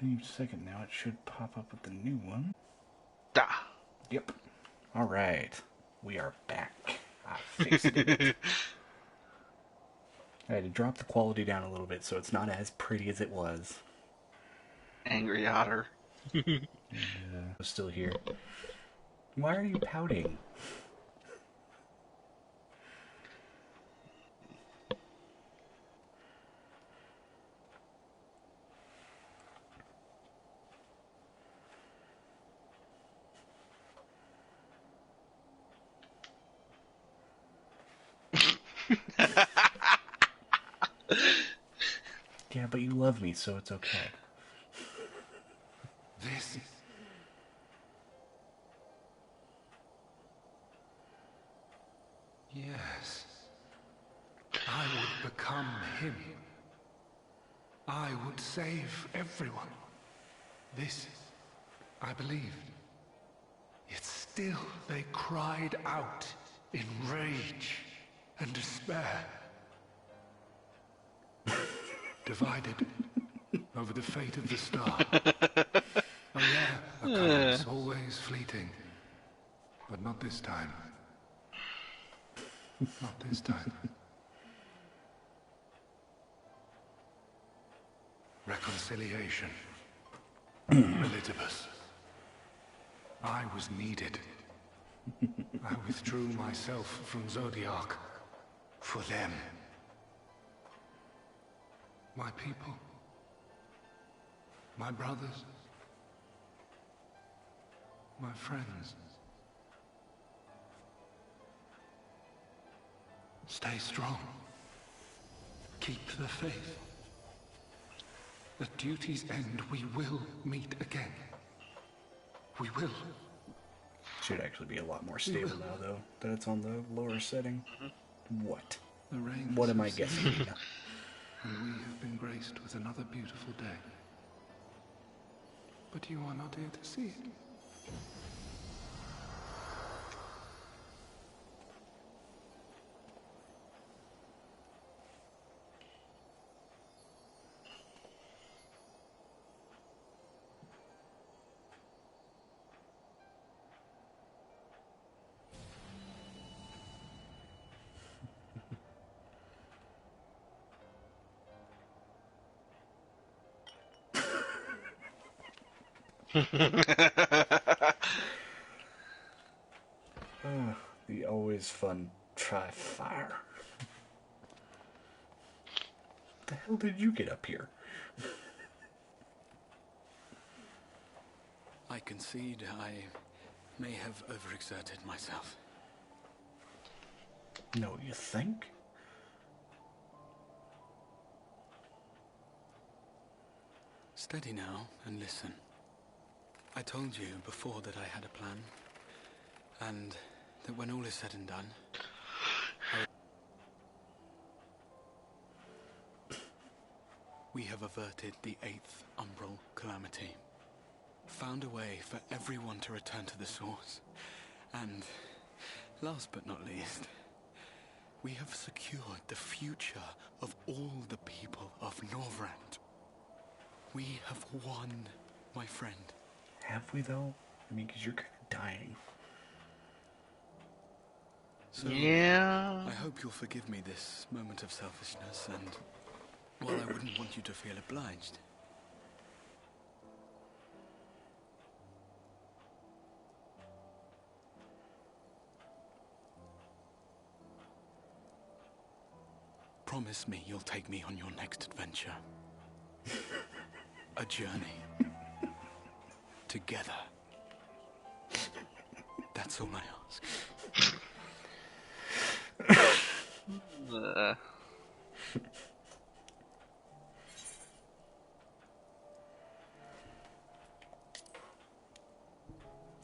Any second now, it should pop up with the new one. Da. Yep. Alright. We are back. I fixed it. I had to drop the quality down a little bit so it's not as pretty as it was. Angry otter. I'm still here. Why are you pouting? Yeah, but you love me, so it's okay. This is... Yes. I would become him. I would save everyone. This, I believed. Yet still they cried out in rage and despair. Divided over the fate of the star. Oh yeah, occurrence always fleeting. But not this time. Not this time. Reconciliation. Elizabeth. I was needed. I withdrew myself from Zodiac. For them. My people. My brothers. My friends. Stay strong. Keep the faith. At duty's end, we will meet again. We will. Should actually be a lot more stable now, though, that it's on the lower setting. What? What am I guessing? And we have been graced with another beautiful day. But you are not here to see it. The always fun try fire. The hell did you get up here? I concede I may have overexerted myself. No, you think? Steady now and listen. I told you before that I had a plan, and that when all is said and done, we have averted the 8th umbral calamity, found a way for everyone to return to the source, and, last but not least, we have secured the future of all the people of Norvrand. We have won, my friend. Have we, though? I mean, because you're kind of dying. So, Yeah. I hope you'll forgive me this moment of selfishness, and while I wouldn't want you to feel obliged, promise me you'll take me on your next adventure. A journey. Together. That's all I ask.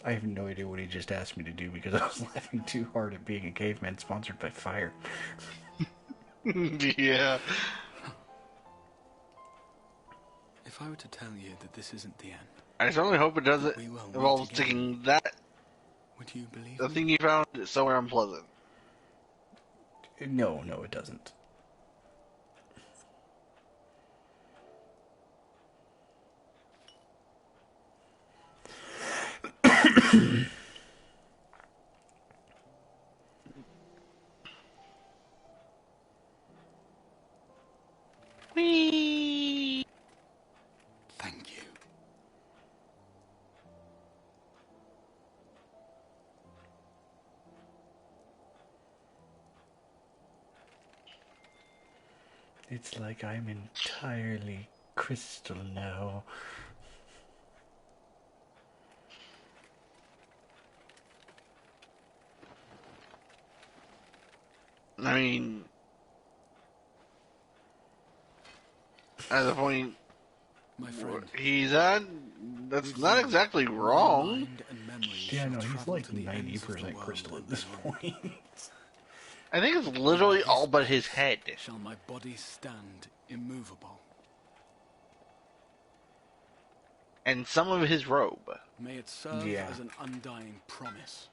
I have no idea what he just asked me to do because I was laughing too hard at being a caveman sponsored by fire. Yeah. If I were to tell you that this isn't the end, I certainly hope it doesn't we will meet involve again. sticking that Would you believe the me? thing you found somewhere unpleasant. No, it doesn't. Whee! Thank you. It's like I'm entirely crystal now. I mean, at the point My friend, he's at, that's we've not learned exactly my wrong. mind and memory Yeah, shall no, he's travel like to the ends of the 90% world crystal and at this beyond. point. I think it's In literally this all but his place head. Shall my body stand immovable? And some of his robe. May it serve Yeah. as an undying promise,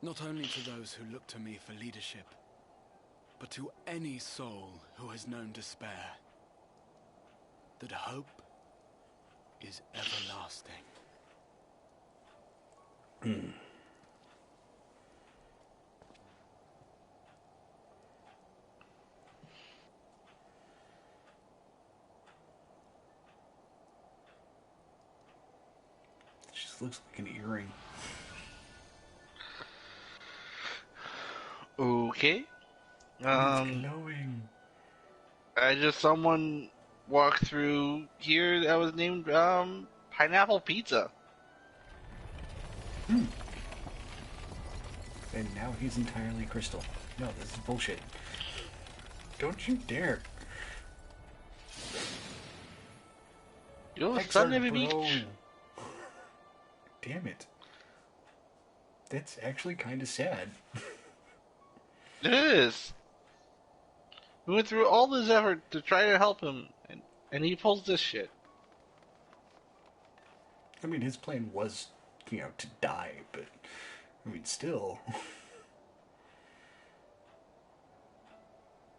not only to those who look to me for leadership, but to any soul who has known despair, that hope is everlasting. It just looks like an earring. Okay. It's glowing. I just someone walked through here that was named Pineapple Pizza. And now he's entirely crystal. No, this is bullshit. Don't you dare. You know, Exarch, Sunday bro. Beach. Damn it. That's actually kind of sad. It is. We went through all this effort to try to help him, and he pulls this shit. I mean, his plan was, to die, but, I mean, still.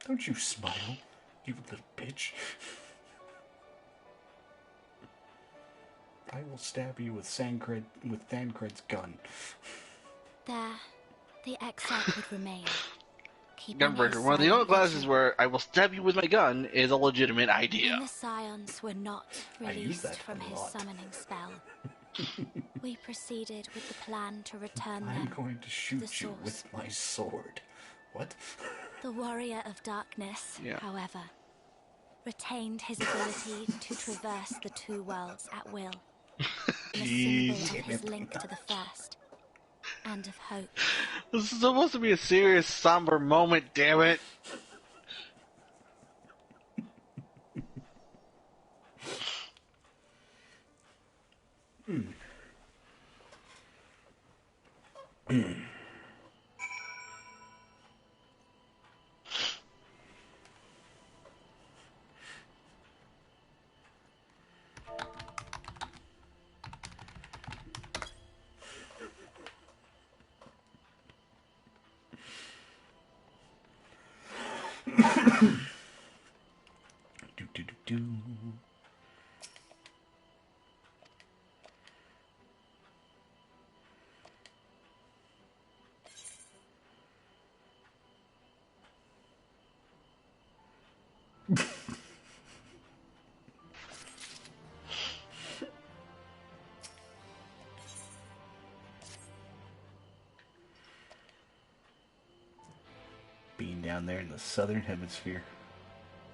Don't you smile, you little bitch. I will stab you with Thancred's gun. There, the exarch would remain. keeping his Gunbreaker. One of the silent only classes vigil. where I will stab you with my gun is a legitimate When idea. the scions were not I use released that from a his lot. summoning spell, we proceeded with the plan to return I'm them going to to the shoot you source. with my sword. What? The warrior of darkness, Yeah. however, retained his ability to traverse the two worlds at will, in a symbol of his link to the first, and of hope. This is supposed to be a serious, somber moment, damn it. Do do do do. Being down there in the southern hemisphere.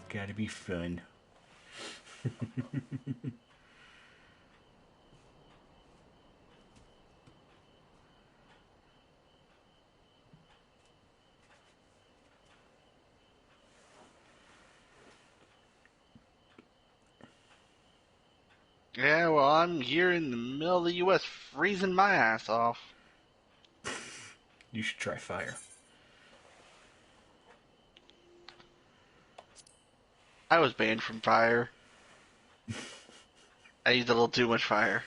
Gotta be fun. Yeah, well, I'm here in the middle of the U.S. freezing my ass off. You should try fire. I was banned from fire. I used a little too much fire.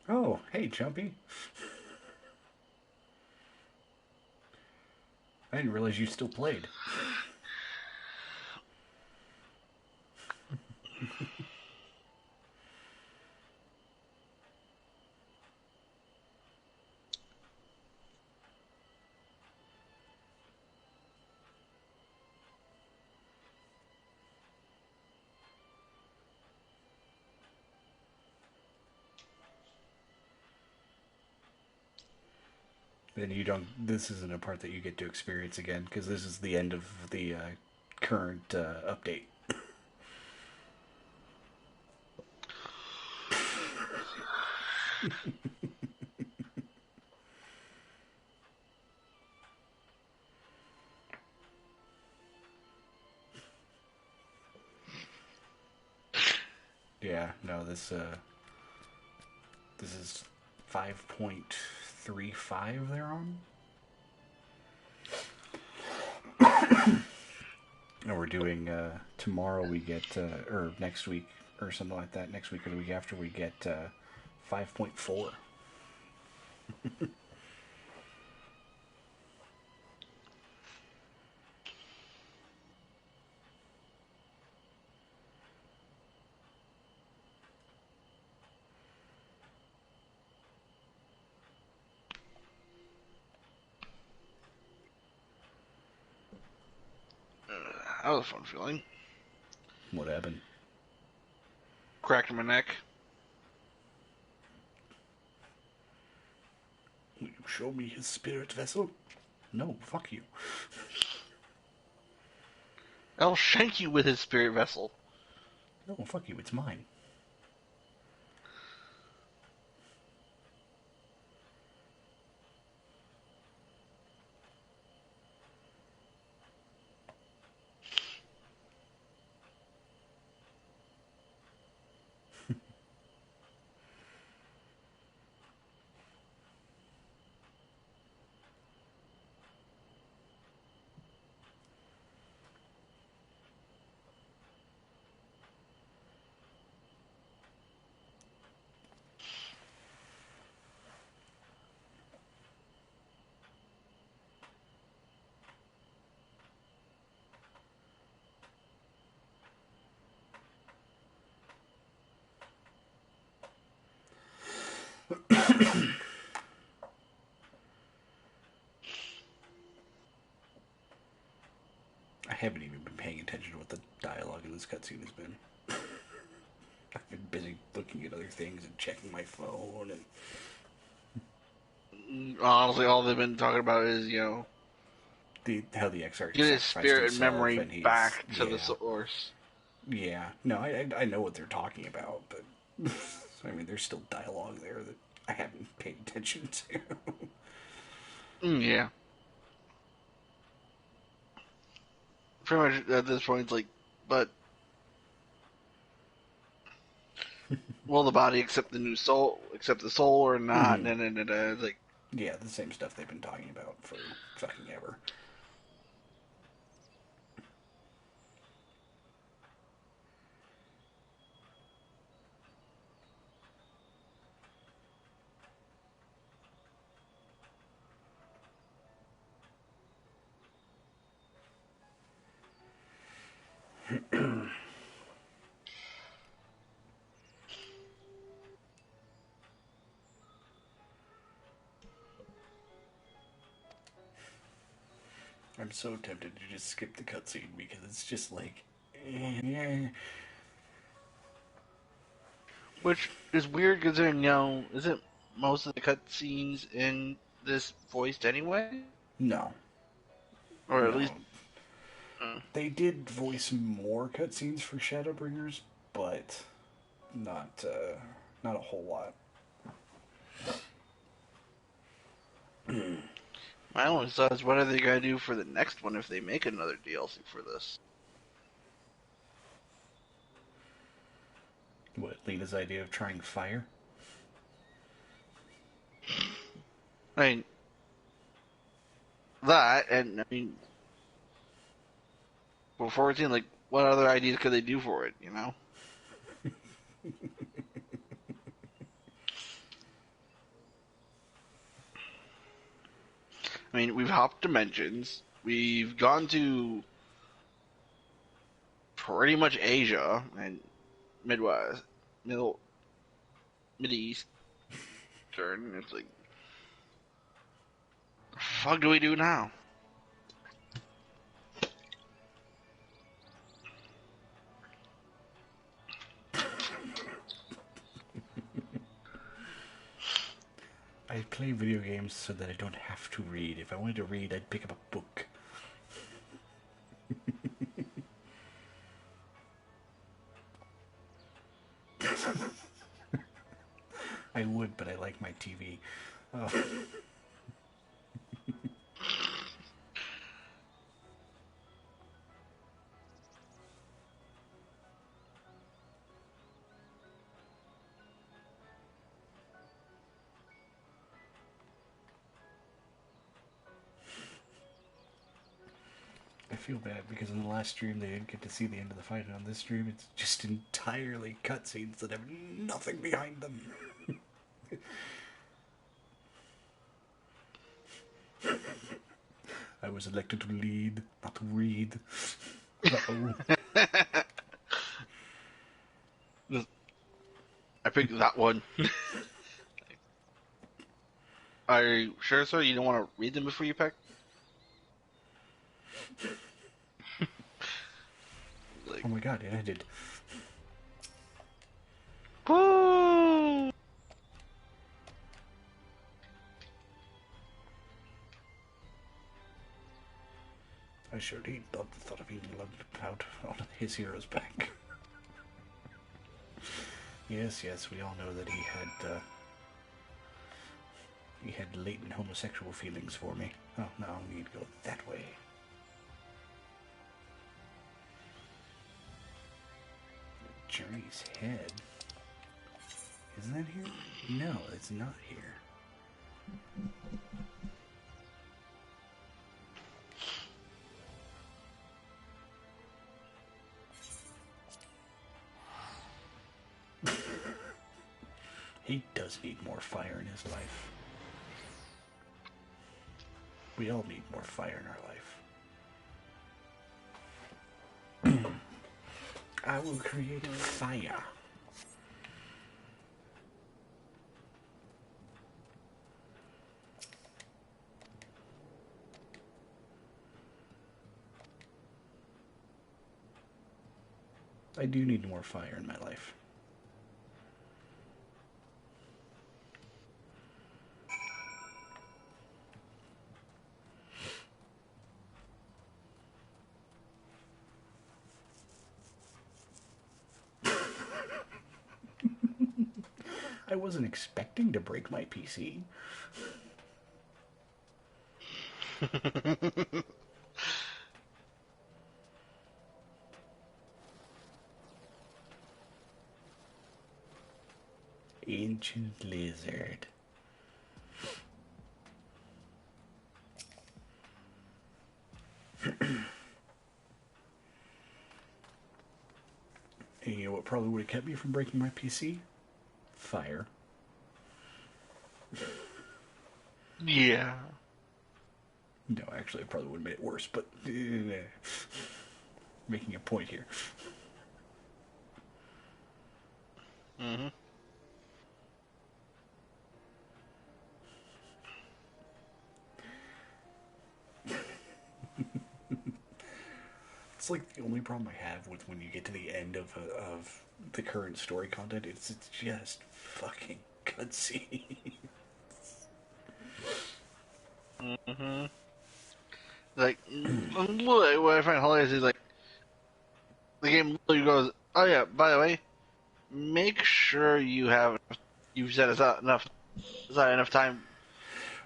Oh, hey, Chumpy. I didn't realize you still played. Then you don't. This isn't a part that you get to experience again because this is the end of the current update. Yeah, no, this is 5.35 they're on. And we're doing tomorrow we get or next week or something like that. Next week or the week after we get 5.4. That was a fun feeling. What happened? Cracked my neck. Will you show me his spirit vessel? No, fuck you. I'll shank you with his spirit vessel. No, fuck you, it's mine. I haven't even been paying attention to what the dialogue in this cutscene has been. I've been busy looking at other things and checking my phone and Honestly, all they've been talking about is, how the XR get his sacrificed spirit and himself memory and he's, back to yeah, the source. Yeah, no, I know what they're talking about, but I mean, there's still dialogue there that I haven't paid attention to. Yeah. Pretty much at this point, it's like, but will the body accept the new soul, accept the soul or not? It's like, Yeah, the same stuff they've been talking about for fucking ever. I'm so tempted to just skip the cutscene because it's just like, which is weird considering, isn't most of the cutscenes in this voiced anyway? No. Or at No. least... They did voice more cutscenes for Shadowbringers, but not a whole lot. My only thought is, what are they going to do for the next one if they make another DLC for this? What, Lena's idea of trying fire? I mean, that, and I mean, for 14, like, what other ideas could they do for it, I mean, we've hopped dimensions. We've gone to pretty much Asia and Midwest, Mideast. It's like, the fuck do we do now? I play video games so that I don't have to read. If I wanted to read, I'd pick up a book. I would, but I like my TV. Oh. I feel bad because in the last stream they didn't get to see the end of the fight, and on this stream it's just entirely cutscenes that have nothing behind them. I was elected to lead, not to read. Uh-oh. I picked that one. Are you sure, sir? You don't want to read them before you pick? Oh my god, yeah, I did. Woo! I sure did love the thought of being lugged out on his hero's back. Yes, we all know that he had latent homosexual feelings for me. Oh, no, we need to go that way. Journey's head. Isn't that here? No, it's not here. He does need more fire in his life. We all need more fire in our life. I will create fire. I do need more fire in my life. I wasn't expecting to break my PC. Ancient lizard. And you know what probably would have kept me from breaking my PC? Fire. Yeah. No, actually, it probably would have made it worse, but making a point here. Mm-hmm. It's like the only problem I have with when you get to the end of the current story content. It's just fucking cutscene. Mm-hmm. Like, what I find hilarious is like the game literally goes, "Oh yeah, by the way, make sure you've set aside enough time."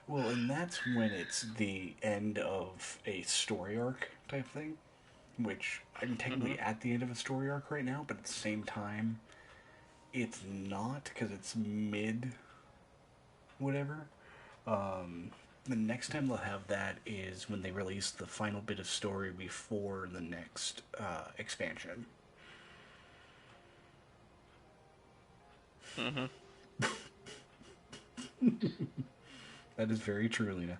Well, and that's when it's the end of a story arc type thing, which I'm technically at the end of a story arc right now, but at the same time, it's not because it's mid whatever. The next time they'll have that is when they release the final bit of story before the next expansion. Mm-hmm. That is very true, Lena.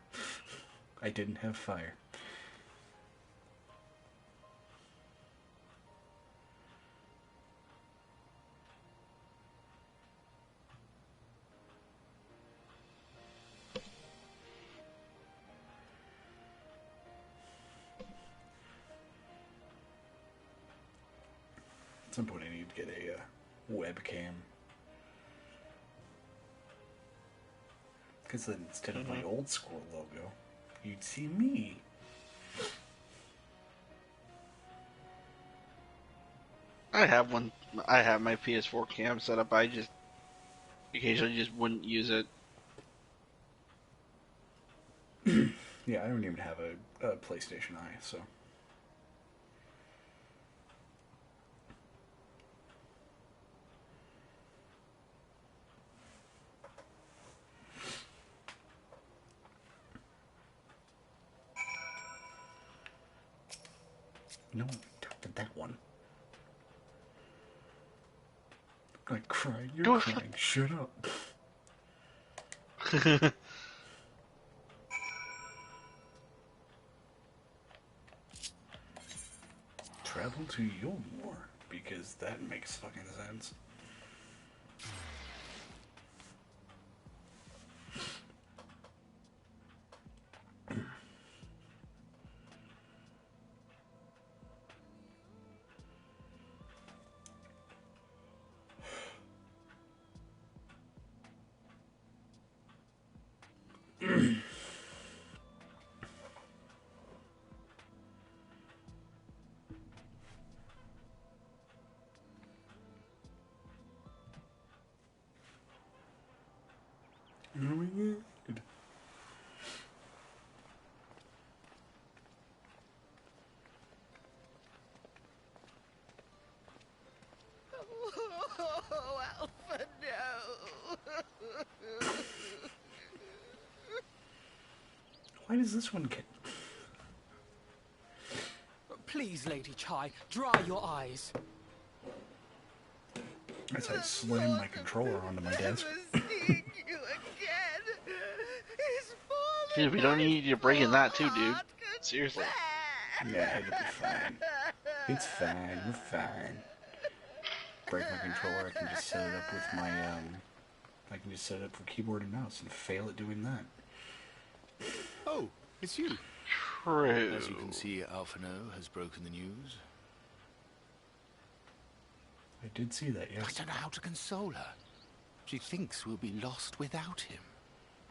I didn't have fire. At some point I need to get a webcam. Because then instead of my old school logo, you'd see me. I have one. I have my PS4 cam set up. I just occasionally just wouldn't use it. Yeah, I don't even have a PlayStation Eye, so. No, talk to that one. I'm crying, you're Go crying, shut up. Travel to Yulmore, because that makes fucking sense. Oh my god. Oh, Alpha, no! Why does this one get... Please, Lady Chai, dry your eyes. As I slam my controller onto my desk. Never seeing you again. His Dude, we don't need you breaking that too, dude. Seriously. Yeah, it'll be fine. It's fine, we're fine. Break my controller, I can just set it up with my, I can just set it up for keyboard and mouse and fail at doing that. Oh, it's you. True. As you can see, Alphino has broken the news. I did see that, I yes. don't know how to console her. She thinks we'll be lost without him.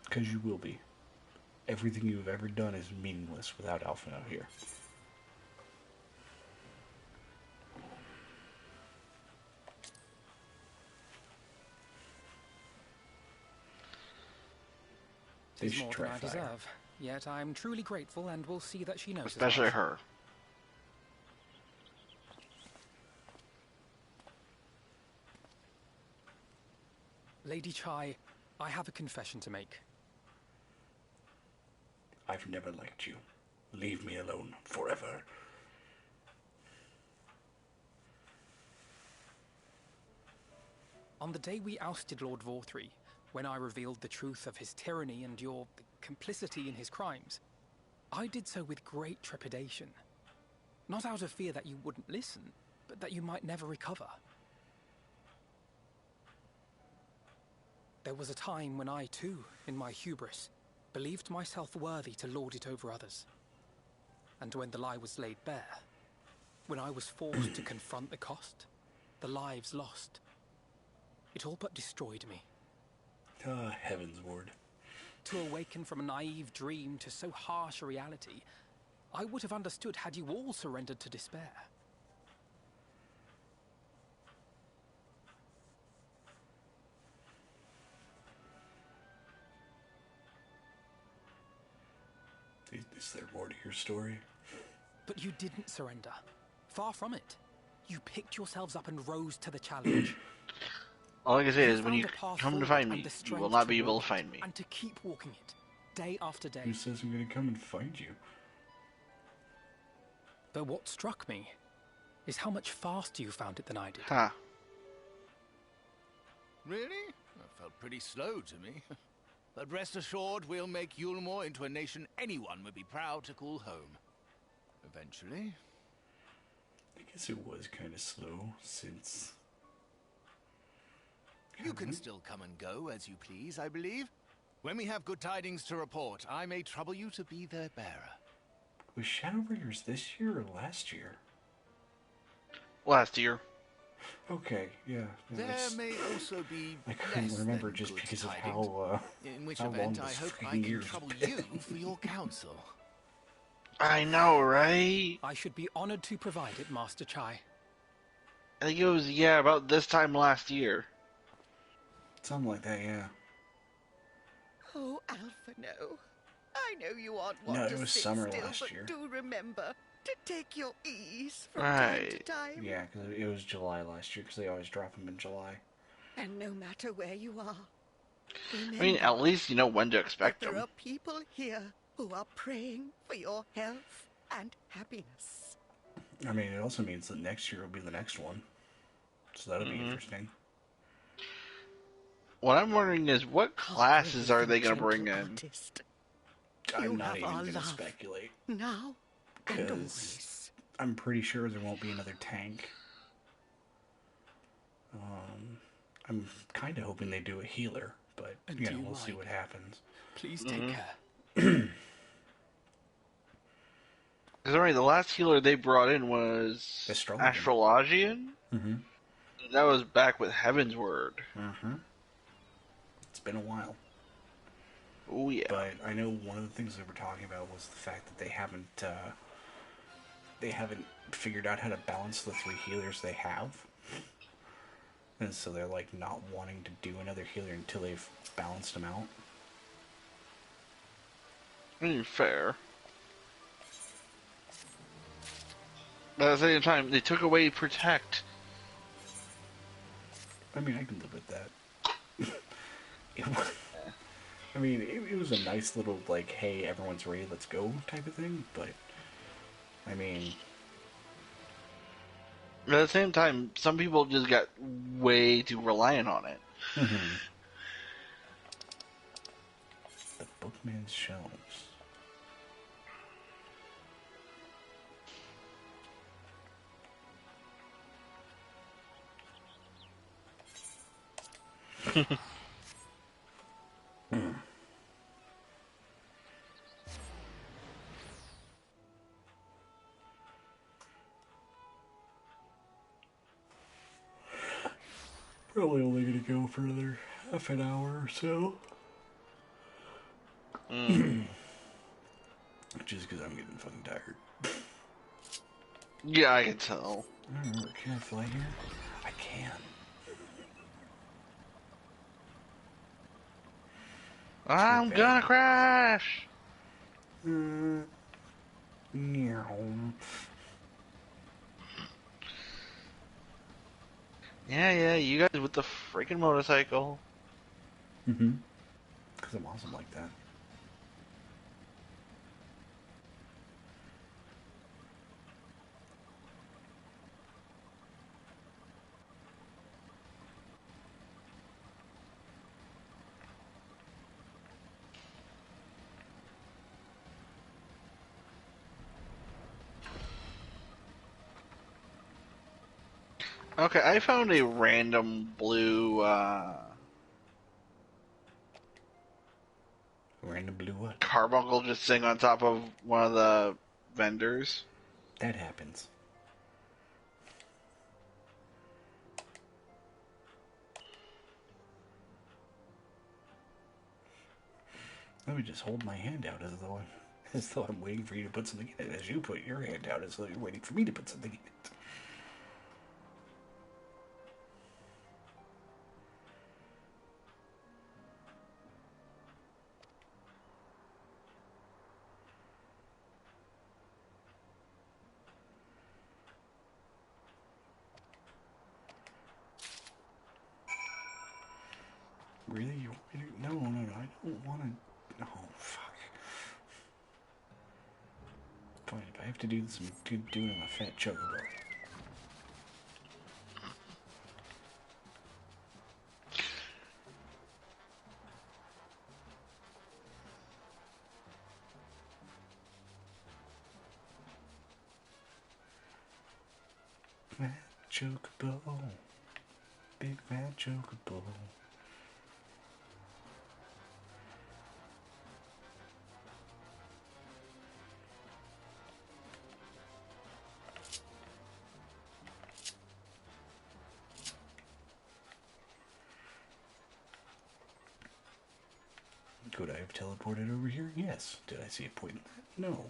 Because you will be. Everything you've ever done is meaningless without Alphino here. It is more than I deserve. Yet I'm truly grateful and will see that she knows. Especially her. Lady Chai, I have a confession to make. I've never liked you. Leave me alone forever. On the day we ousted Lord Vorthree, when I revealed the truth of his tyranny and your complicity in his crimes, I did so with great trepidation. Not out of fear that you wouldn't listen, but that you might never recover. There was a time when I too, in my hubris, believed myself worthy to lord it over others. And when the lie was laid bare, when I was forced to confront the cost, the lives lost, it all but destroyed me. Ah, heavens, Ward. To awaken from a naive dream to so harsh a reality, I would have understood had you all surrendered to despair. Is there more to your story? But you didn't surrender. Far from it. You picked yourselves up and rose to the challenge. All I can say is when found you a path come to forward find and me, the you strength will not to be able walk to find it me. and to keep walking it, day after day. Who says I'm gonna come and find you? But what struck me is how much faster you found it than I did. Huh. Really? That felt pretty slow to me. But rest assured, we'll make Yulmore into a nation anyone would be proud to call home. Eventually. I guess it was kind of slow, since... You can still come and go as you please, I believe. When we have good tidings to report, I may trouble you to be their bearer. Was Shadowbringers this year or last year? Last year. Okay, yeah. There may also be I couldn't less remember than just good because of tidings, how in which long event I this hope I freaking can year's trouble been. you for your counsel. I know, right? I should be honored to provide it, Master Chai. I think it was, yeah, about this time last year. Something like that, yeah. Oh, Alpha, no. I know you aren't one No, it to was sit summer still, last but year. do remember to take your ease from time to Right. time. Yeah, because it was July last year, because they always drop them in July. And no matter where you are, I mean, remember at least you know when to that expect there them. are people here who are praying for your health and happiness. I mean, it also means that next year will be the next one. So that'll be interesting. What I'm wondering is, what classes are they going to bring in? Artist. You I'm not have even our going to love. speculate. Now and Because always. I'm pretty sure there won't be another tank. I'm kind of hoping they do a healer, but, And you do know, you we'll see mind? what happens. Please take care. Because the last healer they brought in was Astrologian. Astrologian? Mm-hmm. That was back with Heaven's Word. Mm-hmm. It's been a while. Oh, yeah. But I know one of the things they were talking about was the fact that they haven't figured out how to balance the 3 healers they have. And so they're like not wanting to do another healer until they've balanced them out. I mean, fair. But at the same time, they took away Protect. I mean, I can live with that. I mean, it was a nice little, like, hey, everyone's ready, let's go type of thing, but, I mean... But at the same time, some people just got way too reliant on it. Mm-hmm. The Bookman's Shelves. Probably only gonna go for another half an hour or so. Just because I'm getting fucking tired. Yeah, I can tell. I don't remember, can I fly here? I can. I'm gonna crash! Meow. Yeah, you guys with the freaking motorcycle. Mm-hmm. Because I'm awesome like that. Okay, I found a random blue, Random blue what? carbuncle just sitting on top of one of the vendors. That happens. Let me just hold my hand out as though I'm waiting for you to put something in it, as you put your hand out as though you're waiting for me to put something in it. Really? You want me to? No, I don't want to. No, fuck. Fine, if I have to do this, I'm doing it on a fat chocobo. Fat chocobo. Big fat chocobo. Could I have teleported over here? Yes. Did I see a point in that? No.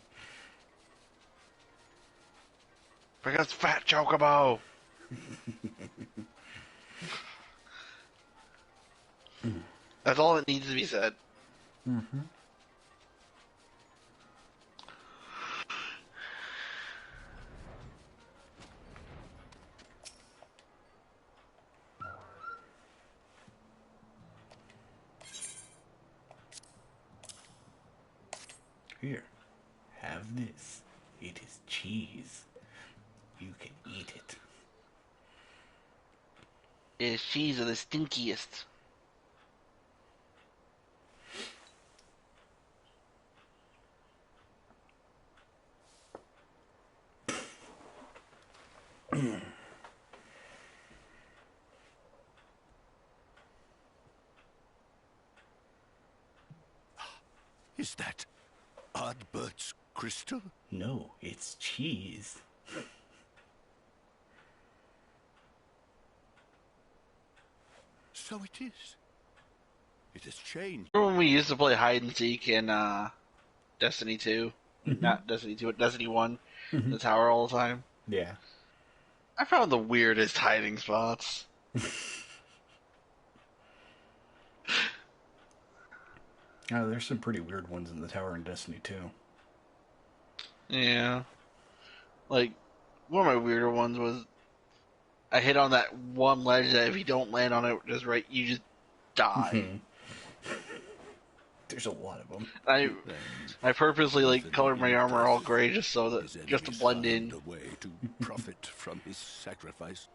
Because Fat Chocobo! That's all that needs to be said. Mm-hmm. Here, have this. It is cheese. You can eat it. Is cheese are the stinkiest. Is that Ardbert's crystal? No, it's cheese. So it is. It has changed. Remember when we used to play hide and seek in Destiny 2? Not Destiny 2, but Destiny 1? The tower all the time? Yeah. I found the weirdest hiding spots. Oh, there's some pretty weird ones in the tower in Destiny 2. Yeah. Like, one of my weirder ones was I hit on that one ledge that if you don't land on it just right, you just die. There's a lot of them. I purposely like colored my armor all gray just so that just to blend in. A way to profit from his sacrifice.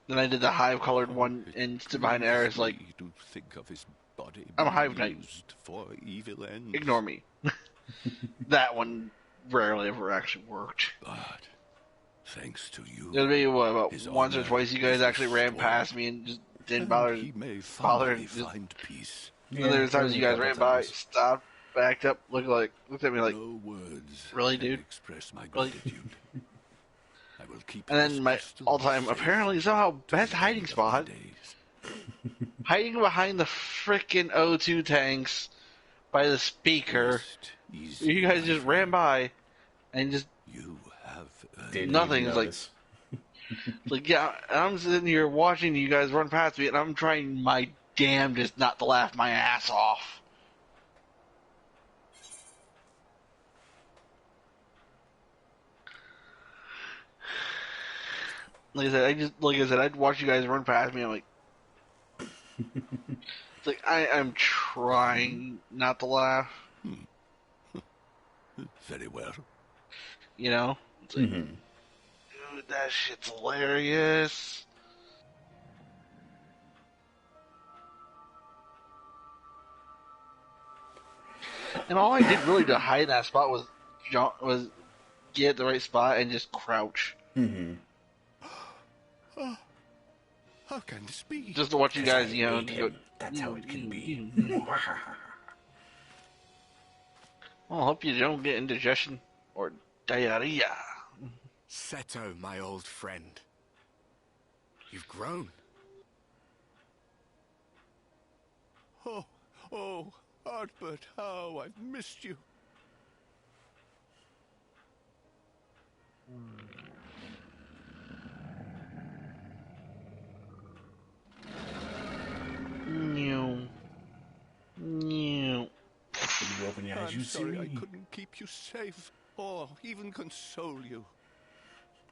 Then I did the hive colored one and stood behind Eris like, to think of his body I'm a hive knight. used for evil ends. Ignore me. That one rarely ever actually worked. But thanks to you, There's maybe about his once or honor twice you guys is actually ran restored. past me and just didn't and bother. he may bother finally just- find peace. And then there's times you guys ran by, stopped, backed up, looked at me like, No words really, can dude? express my Really? gratitude. I will keep And this then my crystal all-time, safe apparently somehow to best the hiding end of my spot, days. hiding behind the frickin' O2 tanks by the speaker. Rest easy, You guys my just friend. ran by and just You have earned Didn't Nothing even is like- notice. like, yeah, I'm sitting here watching you guys run past me and I'm trying my damnedest not to laugh my ass off. Like I said, I'd watch you guys run past me. I'm like, it's like I'm trying not to laugh. very well. You know, it's like, dude, that shit's hilarious. And all I did really to hide that spot was get at the right spot and just crouch, How can this be? just to watch you guys. You know, Ate him. That's how it can be. Well, I hope you don't get indigestion or diarrhea. Seto, my old friend. You've grown. Oh, Ardbert, how I've missed you. New. When you open your eyes, I'm you see sorry I me. couldn't keep you safe or even console you.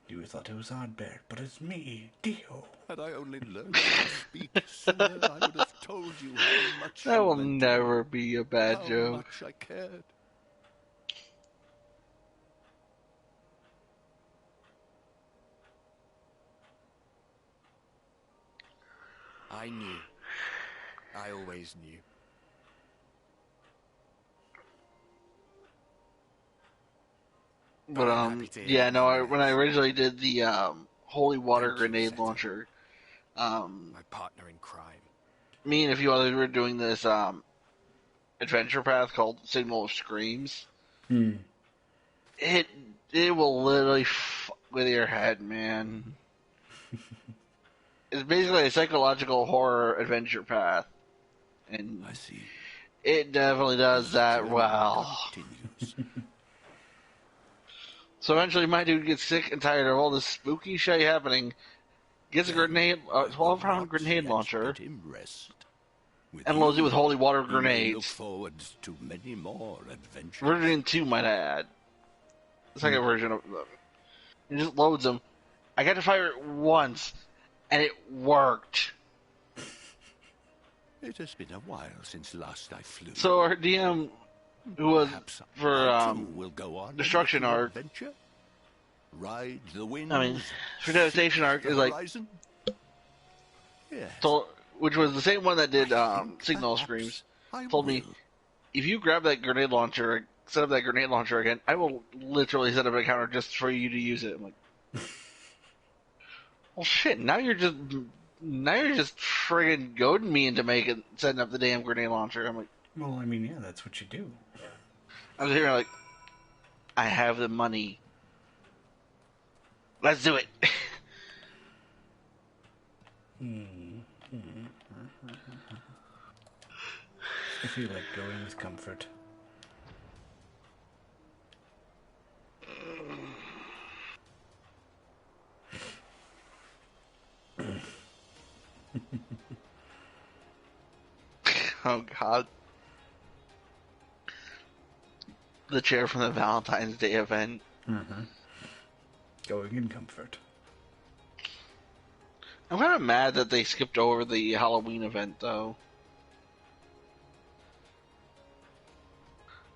You thought it was Oddbear, but it's me, Dio. Had I only learned how to speak sooner, I would have told you how much That you will meant to never me, be a bad how joke. much I cared. I knew. I always knew. But I'm happy to hear yeah, it no. nonetheless. When I originally did the holy water Thank you, grenade Seto. launcher, My partner in crime. me and a few others were doing this adventure path called Signal of Screams. It will literally fuck with your head, man. It's basically a psychological horror adventure path, and I see. It definitely does that well. Continues. So eventually my dude gets sick and tired of all this spooky shit happening, gets a grenade, a 12-round grenade launcher, Let him rest. With and loads it you, with holy water he may look grenades. forward to many more adventures. Version 2, might I add. The second version of them. He just loads them. I got to fire it once, and it worked. It has been a while since last I flew. So our DM, who was Perhaps for I too will go on Destruction a little Arc, adventure? Ride the wind. I mean, for Devastation Arc is like, horizon? Yes. so, which was the same one that did I think Signal perhaps Screams, I told me, will. if you grab that grenade launcher, set up that grenade launcher again, I will literally set up an encounter just for you to use it. I'm like, well, shit. Now you're just friggin' goading me into setting up the damn grenade launcher. I'm like, Well, I mean, yeah, that's what you do. I was here like, I have the money. Let's do it. I feel like going with comfort. Oh God. The chair from the Valentine's Day event. Going in comfort. I'm kind of mad that they skipped over the Halloween event, though.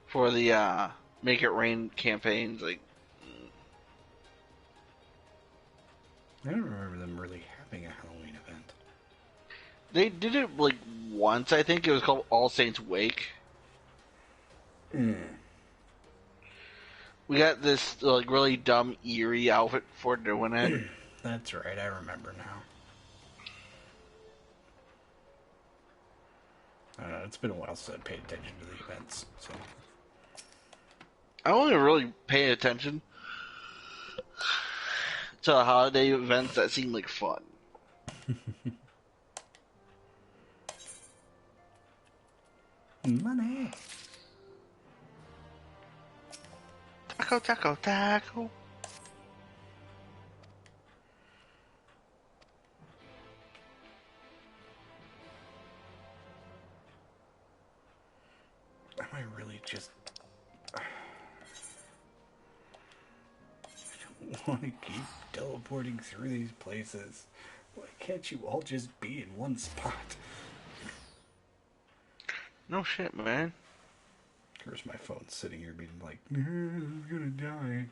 For the Make It Rain campaigns. Like, I don't remember them really having a Halloween event. they did it, like, once, I think. It was called All Saints Wake. We got this, like, really dumb, eerie outfit for doing it. That's right, I remember now. I don't know, it's been a while since I paid attention to the events, so... I only really pay attention to the holiday events that seem like fun. Money! Taco, taco, taco. Am I really just... I don't want to keep teleporting through these places. Why can't you all just be in one spot? No shit, man. Of course, my phone's sitting here being like, I'm gonna die.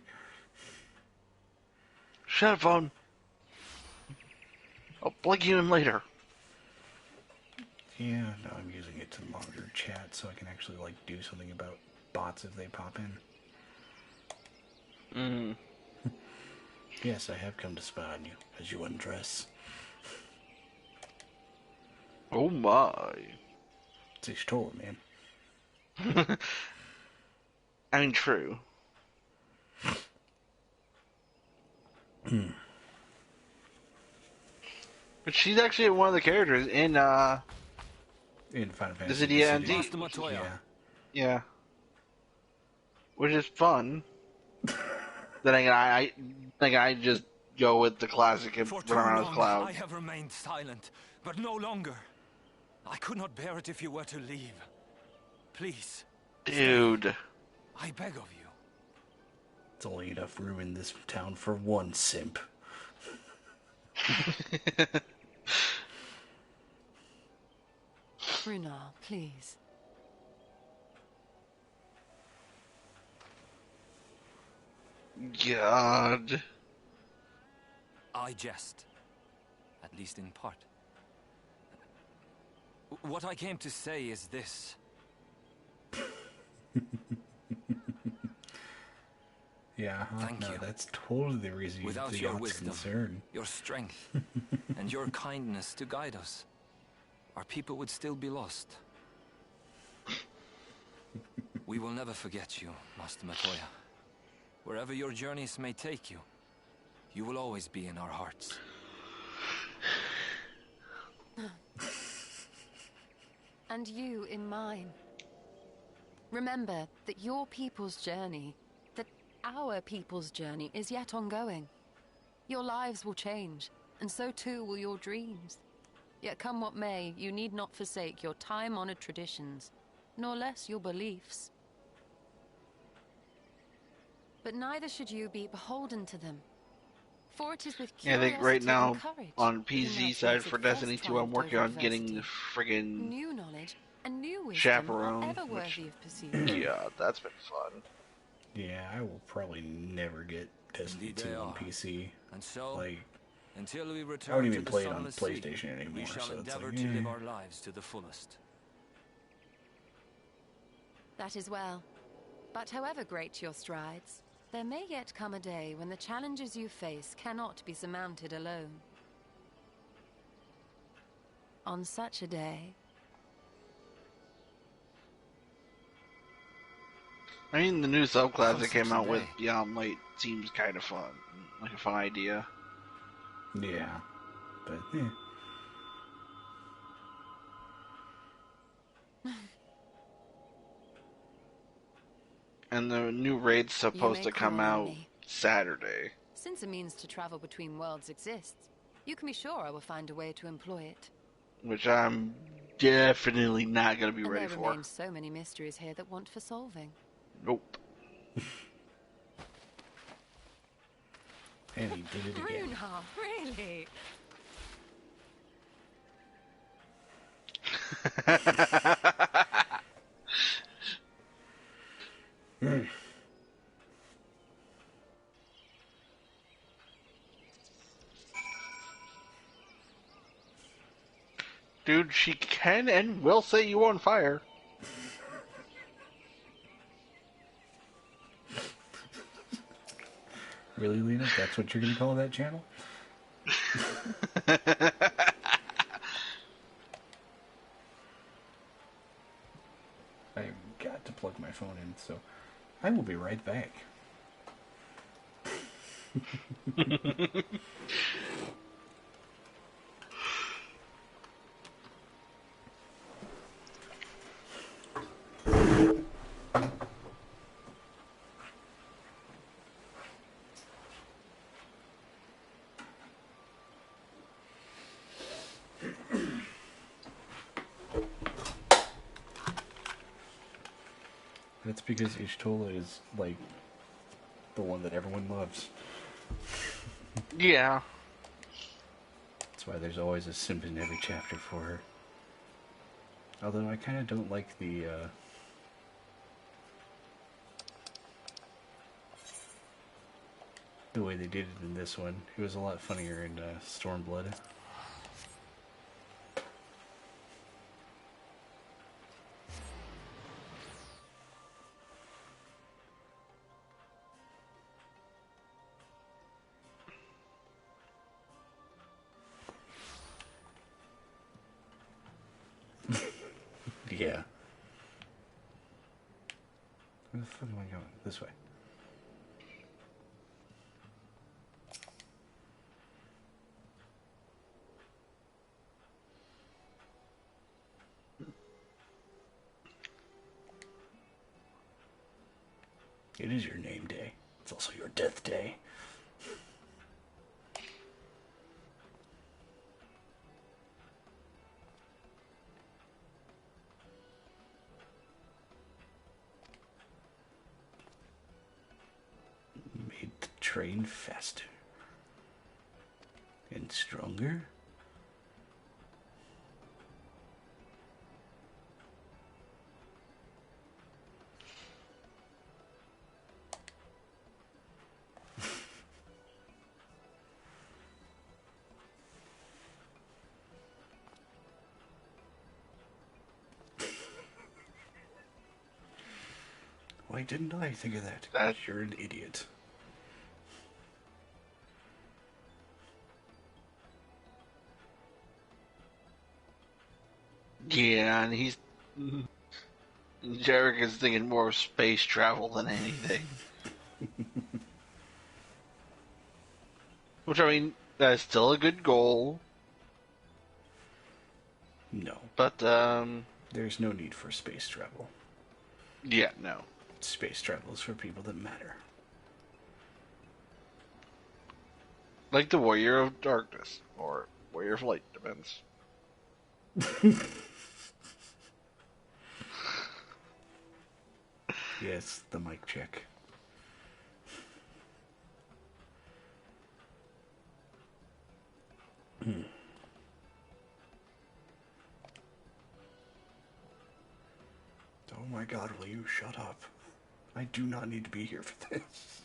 Shut up, phone. I'll blink you in later. Yeah, no, I'm using it to monitor chat so I can actually, like, do something about bots if they pop in. Yes, I have come to spy on you as you undress. Oh my. It's a story, man. I mean, true. But she's actually one of the characters in Final Fantasy. City and D. Master Matoya. Yeah. Yeah. Which is fun. Then again, I just go with the classic and For run too around as long, Cloud. I have remained silent, but no longer. I could not bear it if you were to leave. Please, Dude. I beg of you. It's only enough room in this town for one simp. Runar, please. God. I jest, at least in part. What I came to say is this. Yeah, Thank no, you. that's totally the reason you Without the your yacht's wisdom, concern. your strength, and your kindness to guide us, our people would still be lost. We will never forget you, Master Matoya. Wherever your journeys may take you, you will always be in our hearts. And you in mine. Remember that your people's journey, that our people's journey is yet ongoing. Your lives will change, and so too will your dreams. Yet come what may, you need not forsake your time-honored traditions, nor less your beliefs. But neither should you be beholden to them. For it is with Yeah, I think curiosity right now and courage on that PC side immortal for first Destiny 2, I'm triumphed working over on getting the adversity. friggin' New knowledge and new wisdom are chaperone, ever which, worthy of pursuit. yeah, that's been fun. Yeah, I will probably never get Destiny Indeed 2 they on are. PC. And so, Like, until we I return don't to even the play it on Sunless Sea, PlayStation anymore, we shall so it's endeavor like, to live our lives to the fullest. That is well. But however great your strides, there may yet come a day when the challenges you face cannot be surmounted alone. On such a day... I mean, the new subclass On that came such a out with day. Beyond Light seems kind of fun. Like a fun idea. yeah. But, yeah. And the new raid's supposed may to come call on out me. Saturday. Since a means to travel between worlds exists, you can be sure I will find a way to employ it. Which I'm definitely not going to be And ready there for. remain so many mysteries here that want for solving. Nope. And he did it again. Runehal, really? Dude, she can and will set you on fire. Really, Lena? That's what you're going to call that channel? I've got to plug my phone in, so I will be right back. That's because Ishtola is, like, the one that everyone loves. Yeah. That's why there's always a simp in every chapter for her. Although I kind of don't like the way they did it in this one. It was a lot funnier in Stormblood. Yeah. Where the fuck am I going? This way. It is your name day. It's also your death day. Made the train faster. And stronger. Why didn't I think of that? You're an idiot. Yeah, and he's... Jarek is thinking more of space travel than anything. Which, I mean, that is still a good goal. No. But, There's no need for space travel. Yeah, no. Space travel is for people that matter. Like the Warrior of Darkness, or Warrior of Light, depends. Yes, the mic check. Oh my god, will you shut up? I do not need to be here for this.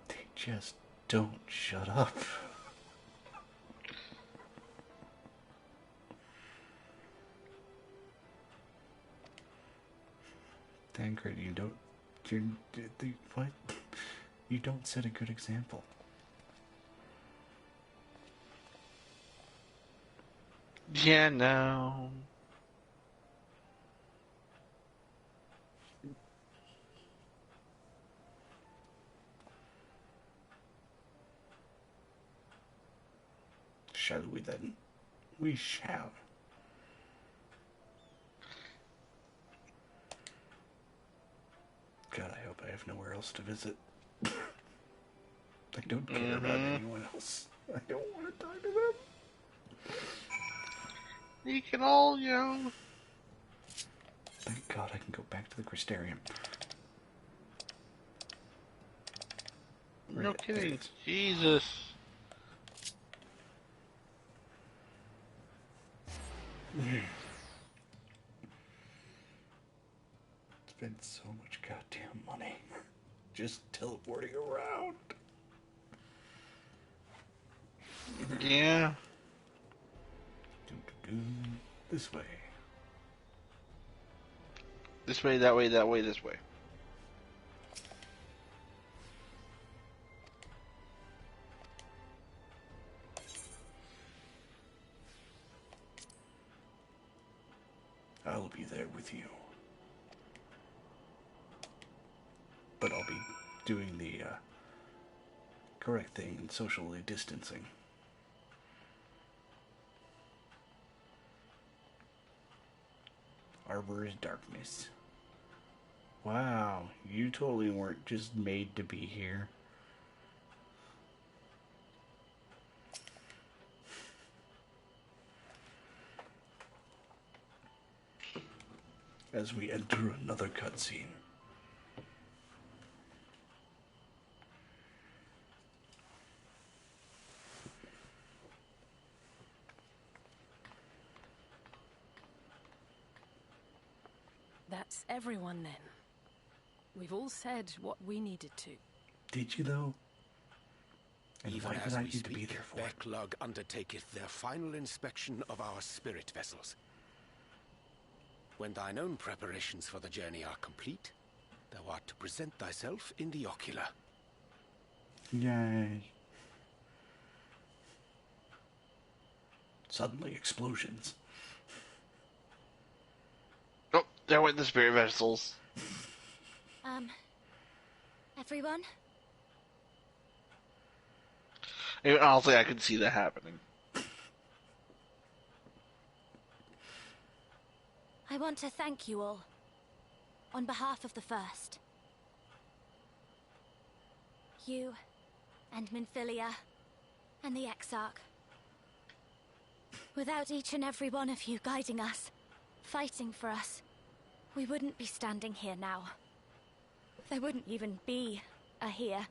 They just don't shut up. Tancred, you don't... what? You don't set a good example. Yeah, no. Shall we then? We shall. God, I hope I have nowhere else to visit. I don't care about anyone else. I don't want to talk to them. You can all, you know... Thank God I can go back to the Crystarium. No kidding. Jesus. Spent so much goddamn money just teleporting around. Yeah. This way. This way, that way, that way, this way. I'll be there with you. But I'll be doing the correct thing and socially distancing. Arbor is darkness. Wow, you totally weren't just made to be here. As we enter another cutscene. That's everyone then. We've all said what we needed to. Did you though? And Even why as did I we need to speak, be there for it? Backlog undertaketh their final inspection of our spirit vessels. When thine own preparations for the journey are complete, thou art to present thyself in the ocular. Yay. Suddenly explosions. Oh, there went the spirit vessels. Everyone? And honestly, I could see that happening. I want to thank you all. On behalf of the First. You, and Minfilia, and the Exarch. Without each and every one of you guiding us, fighting for us, we wouldn't be standing here now. There wouldn't even be a here.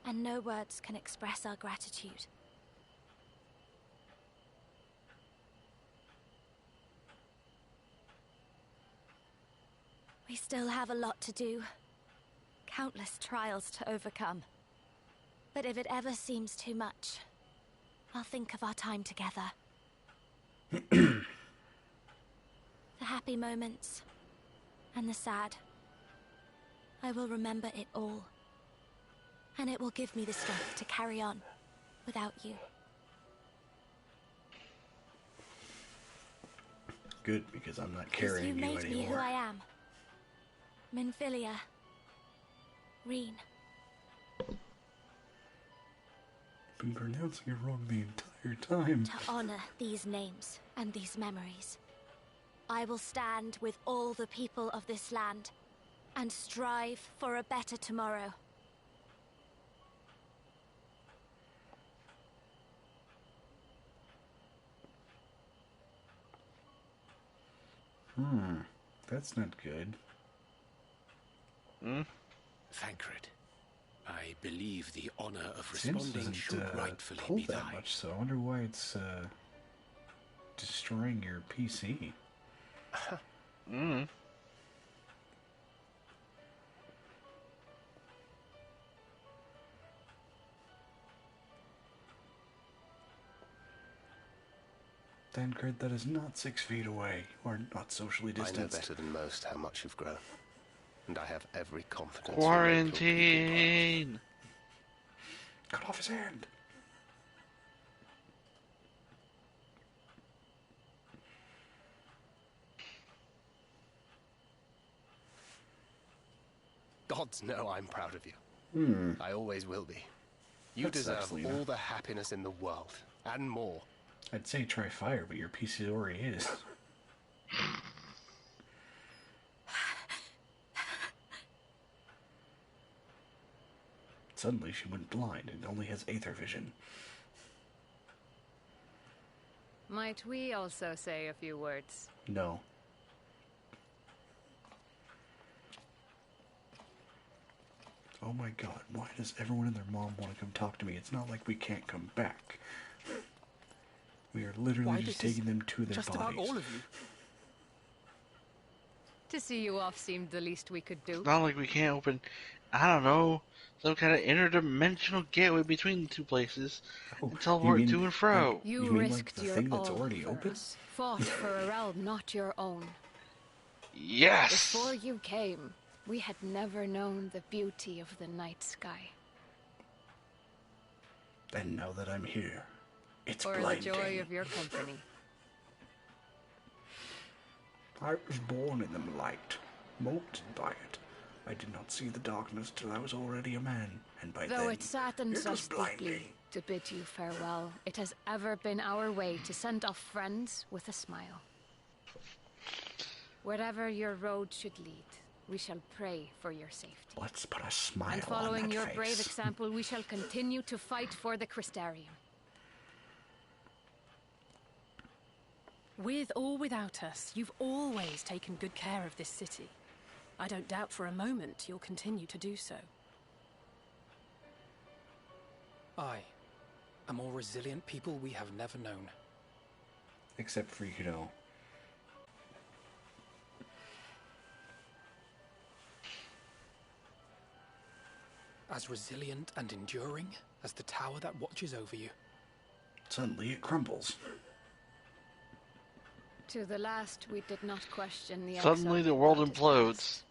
And no words can express our gratitude. We still have a lot to do. Countless trials to overcome. But if it ever seems too much, I'll think of our time together. The happy moments and the sad. I will remember it all. And it will give me the strength to carry on without you. Good, because I'm not Because carrying you you made anymore. me who I am. Minfilia. Reen. Been pronouncing it wrong the entire time. To honor these names and these memories, I will stand with all the people of this land and strive for a better tomorrow. That's not good. Thancred, I believe the honor of Sims responding doesn't should rightfully pull be that thine. much, so I wonder why it's destroying your PC. Thancred, that is not 6 feet away, or not socially I know distanced. better than most how much you've grown, and I have every confidence. Quarantine! Cut off his hand! Gods know I'm proud of you. I always will be. You That sucks, deserve Lena. all the happiness in the world, and more. I'd say try fire, but your PC already is. Suddenly she went blind and only has aether vision. Might we also say a few words? No. Oh my god, why does everyone and their mom want to come talk to me? It's not like we can't come back. We are literally Why just this is taking them to their just bodies. about all of you. To see you off seemed the least we could do. It's not like we can't open, I don't know, some kind of interdimensional gateway between the two places Oh, and teleport you mean to and fro. like- You, You mean like risked the your thing that's all already for open? us. Fought for a realm not your own. Yes! Before you came, we had never known the beauty of the night sky. And now that I'm here, it's Or blinding. the joy of your company. I was born in the light, molded by it. I did not see the darkness till I was already a man, and by Though then it saddens it was us blinding. deeply to bid you farewell, it has ever been our way to send off friends with a smile. Wherever your road should lead, we shall pray for your safety. Let's put a smile And on following that your face. brave example, we shall continue to fight for the Crystarium. With or without us, you've always taken good care of this city. I don't doubt for a moment you'll continue to do so. I, a more resilient people we have never known. Except for, you know, As resilient and enduring as the tower that watches over you. suddenly it crumbles. To the last, we did not question the Suddenly exile the world that is implodes. past.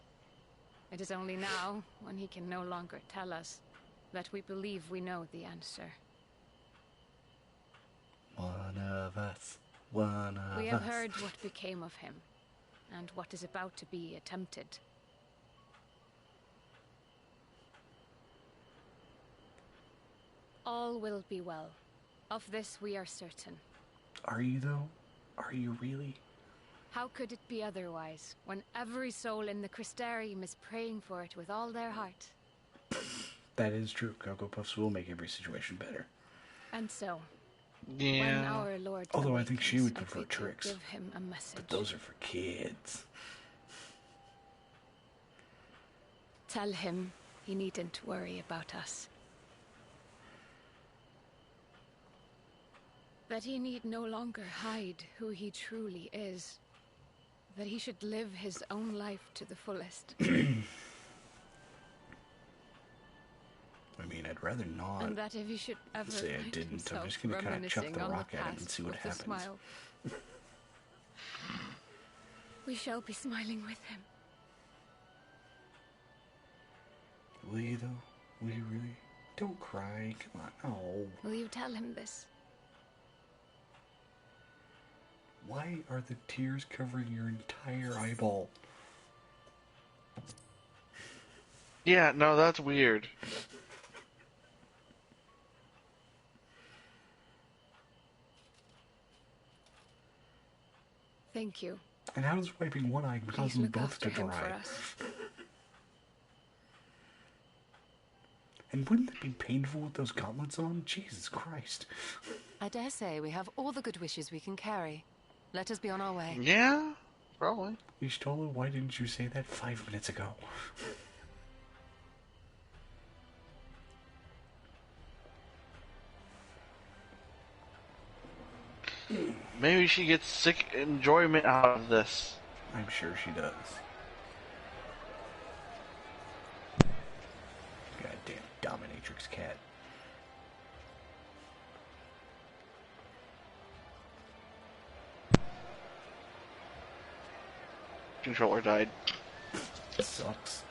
It is only now, when he can no longer tell us, that we believe we know the answer. One of us, one of us. We have heard what became of him, and what is about to be attempted. All will be well. Of this we are certain. Are you, though? Are you really? How could it be otherwise, when every soul in the Crystarium is praying for it with all their heart? That is true. Cocoa Puffs will make every situation better. And so, Yeah. when our Lord Although I think she awakens, would I prefer bid you tricks. give him a message. But those are for kids. Tell him he needn't worry about us. That he need no longer hide who he truly is. That he should live his own life to the fullest. I I mean, I'd rather not And that if you should ever say I find didn't. I'm himself just gonna kind of chuck reminiscing the on rock the at him and past see what with a happens. smile, We shall be smiling with him. Will you, though? Will you really? Don't cry. Come on. Oh. Will you tell him this? Why are the tears covering your entire eyeball? Yeah, no, that's weird. Thank you. And how does wiping one eye cause Please them look both after to him for dry? us. And wouldn't it be painful with those gauntlets on? Jesus Christ. I dare say we have all the good wishes we can carry. Let us be on our way. Yeah, probably. Ishtola, why didn't you say that 5 minutes ago? Maybe she gets sick enjoyment out of this. I'm sure she does. Goddamn dominatrix cat. Controller died. Sucks.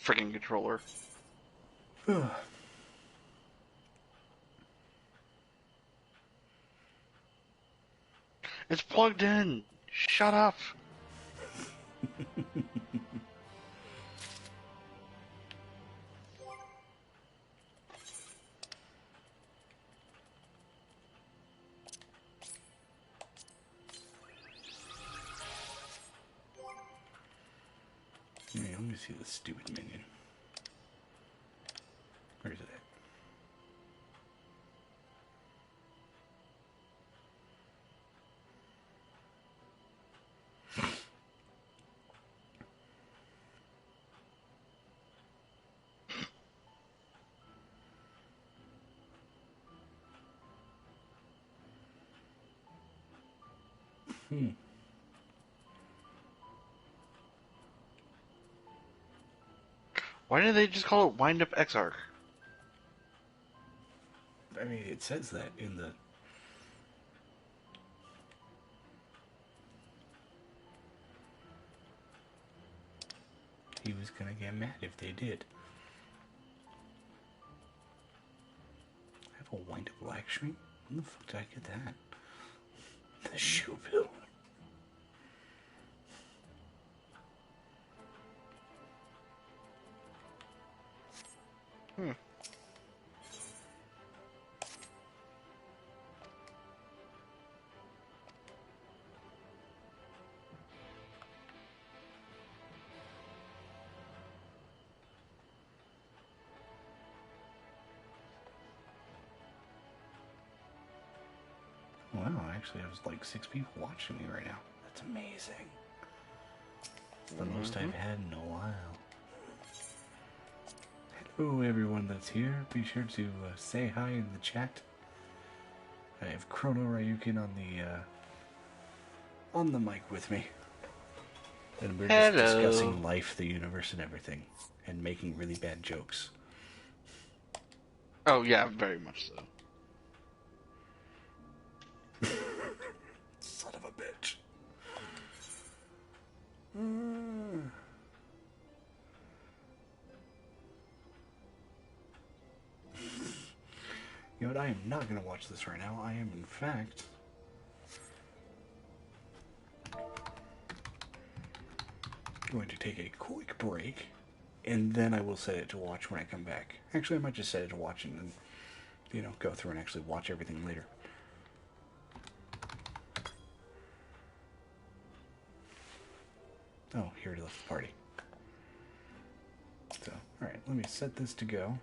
Freaking controller. It's plugged in. Shut up. Yeah, let me see this stupid minion. Where is it at? Why did they just call it Wind Up Exarch? I mean, it says that in the... He was gonna get mad if they did. I have a wind up Lakshmi? When the fuck did I get that? The shoe bill. Wow, actually, I was like 6 people watching me right now. That's amazing. It's the most I've had in a while. Hello, everyone that's here. Be sure to say hi in the chat. I have Chrono Ryukin on the mic with me, and we're just discussing life, the universe, and everything, and making really bad jokes. Oh yeah, very much so. Son of a bitch. You know what? I am not going to watch this right now. I am, in fact, going to take a quick break, and then I will set it to watch when I come back. Actually, I might just set it to watch and then, you know, go through and actually watch everything later. Oh, here he left the party. So, alright, let me set this to go,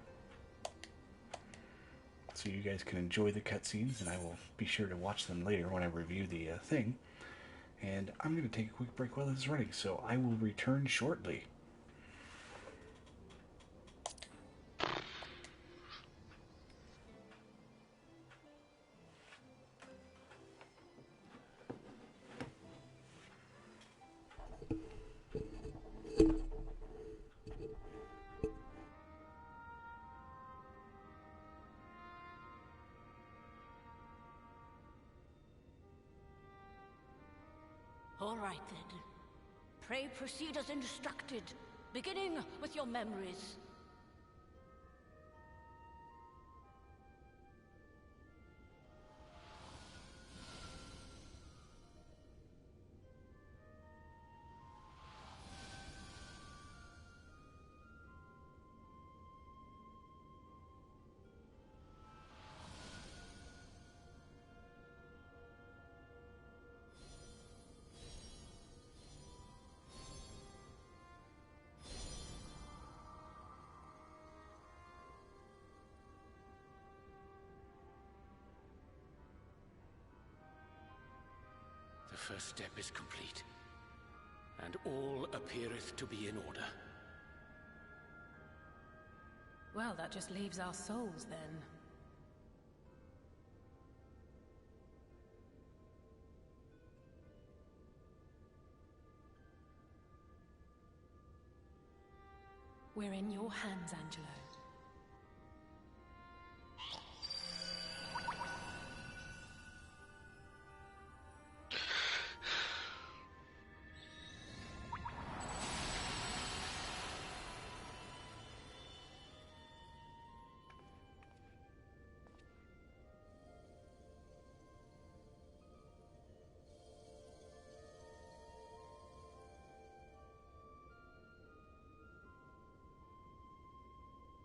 so you guys can enjoy the cutscenes, and I will be sure to watch them later when I review the thing. And I'm going to take a quick break while this is running, so I will return shortly. right then. Pray proceed as instructed, beginning with your memories. The first step is complete, and all appeareth to be in order. Well, that just leaves our souls, then. We're in your hands, Angelo.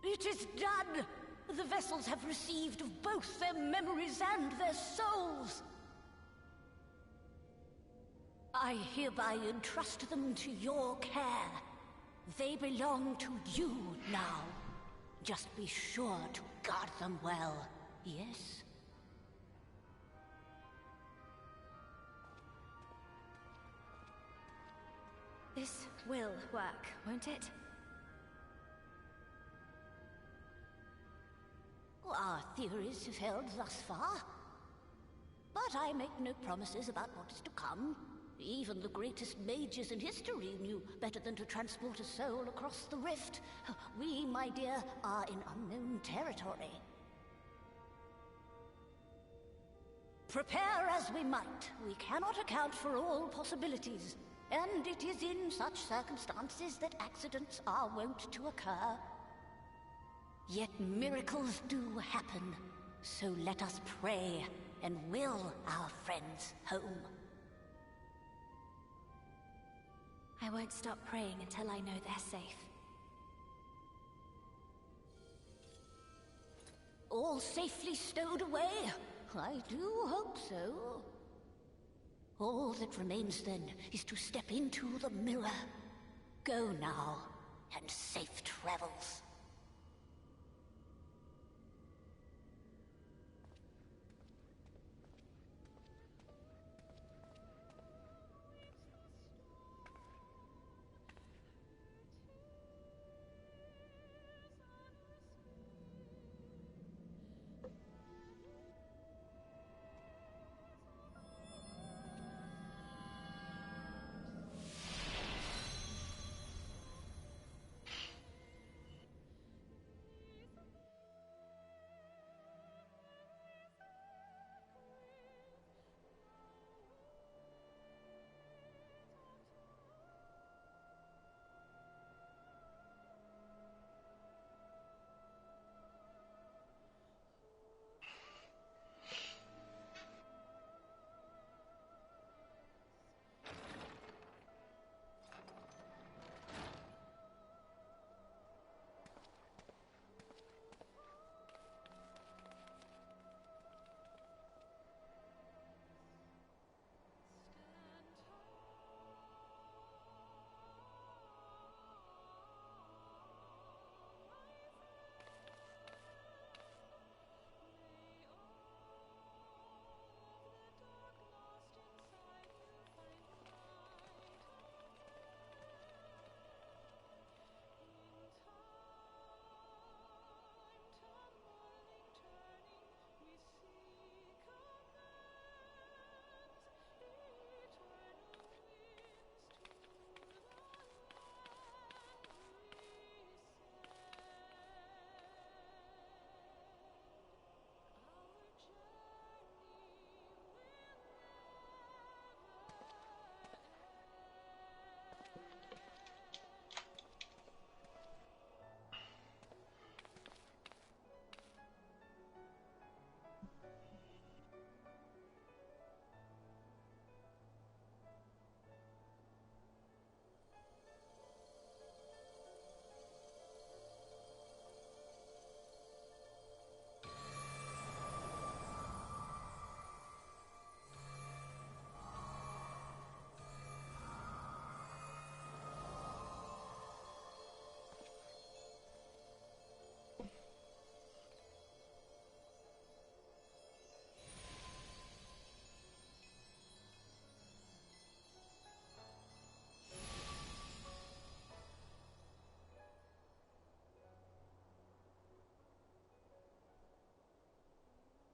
It is done! The vessels have received of both their memories and their souls. I hereby entrust them to your care. They belong to you now. Just be sure to guard them well, yes? This will work, won't it? Our theories have held thus far. But I make no promises about what is to come. Even the greatest mages in history knew better than to transport a soul across the rift. We, my dear, are in unknown territory. Prepare as we might, we cannot account for all possibilities. And it is in such circumstances that accidents are wont to occur. Yet miracles do happen, so let us pray and will our friends home. I won't stop praying until I know they're safe. All safely stowed away? I do hope so. All that remains then is to step into the mirror. Go now, and safe travels.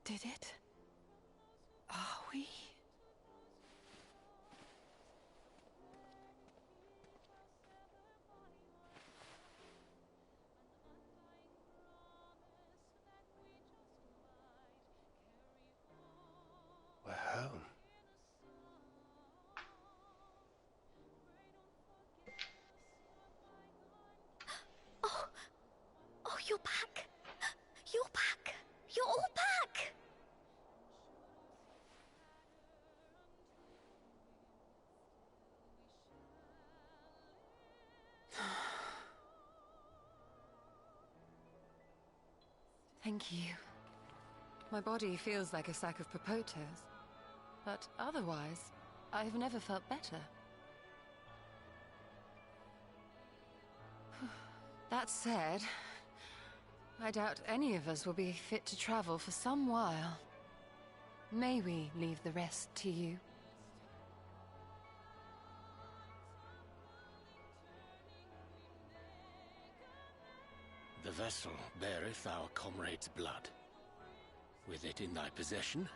Did it? Are we? We're home. Oh, oh, you're back. You're back. You're all back. Thank you. My body feels like a sack of potatoes, but otherwise, I've never felt better. That said, I doubt any of us will be fit to travel for some while. May we leave the rest to you? The vessel beareth our comrade's blood. With it in thy possession,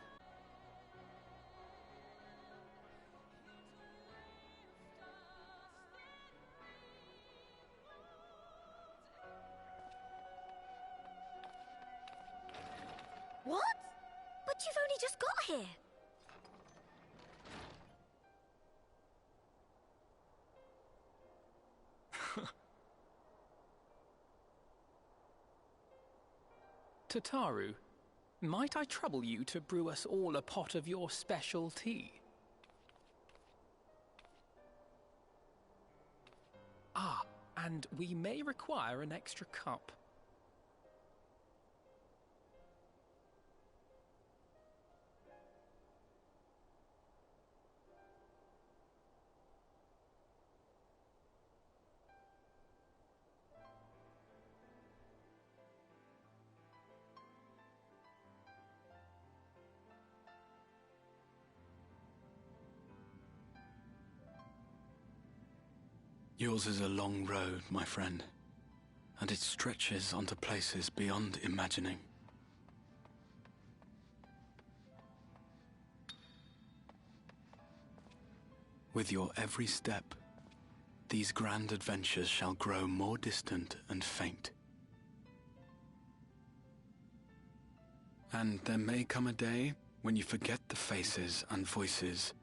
What? But you've only just got here. Tataru, might I trouble you to brew us all a pot of your special tea? Ah, and we may require an extra cup. Yours is a long road, my friend, and it stretches onto places beyond imagining. With your every step, these grand adventures shall grow more distant and faint. And there may come a day when you forget the faces and voices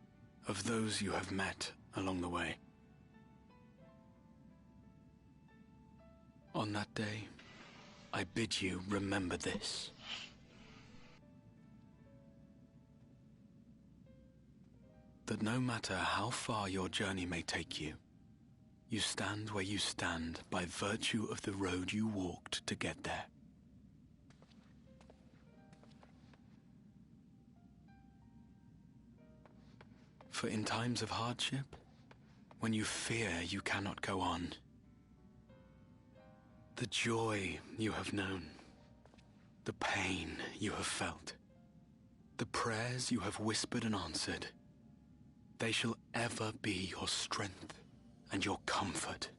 of those you have met along the way. On that day, I bid you remember this. That no matter how far your journey may take you, you stand where you stand by virtue of the road you walked to get there. For in times of hardship, when you fear you cannot go on, the joy you have known, the pain you have felt, the prayers you have whispered and answered, they shall ever be your strength and your comfort.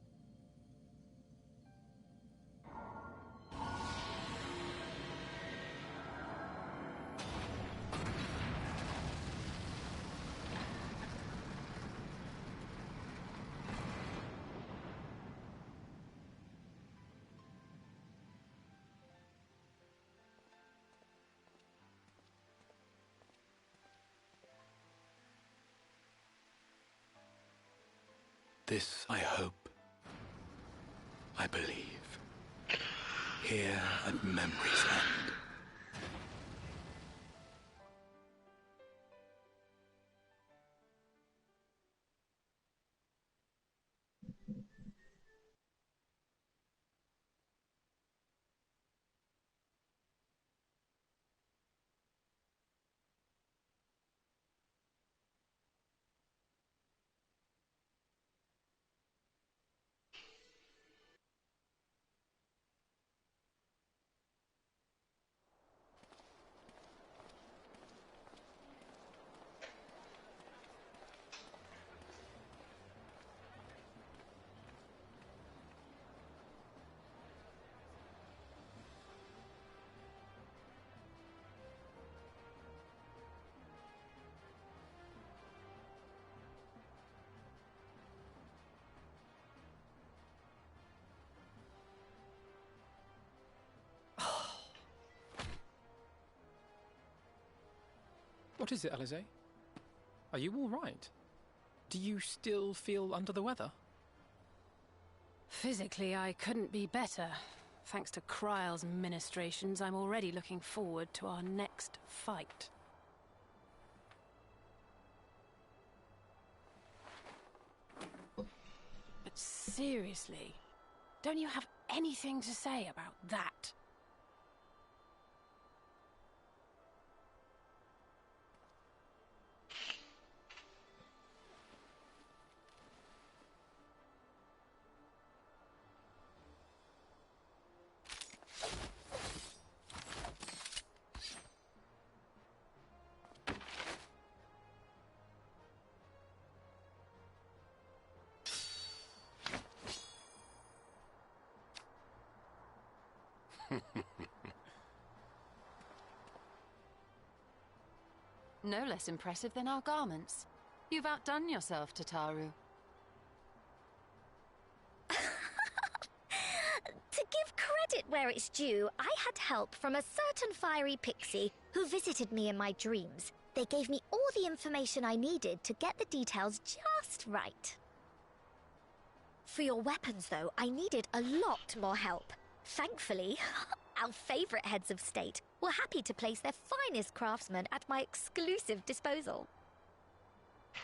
This I hope, I believe, here at memory's end. What is it, Alize? Are you all right? Do you still feel under the weather? Physically, I couldn't be better. Thanks to Kryle's ministrations, I'm already looking forward to our next fight. But seriously, don't you have anything to say about that? No less impressive than our garments. You've outdone yourself, Tataru. To give credit where it's due, I had help from a certain fiery pixie who visited me in my dreams. They gave me all the information I needed to get the details just right. For your weapons, though, I needed a lot more help. Thankfully, our favorite heads of state were happy to place their finest craftsmen at my exclusive disposal.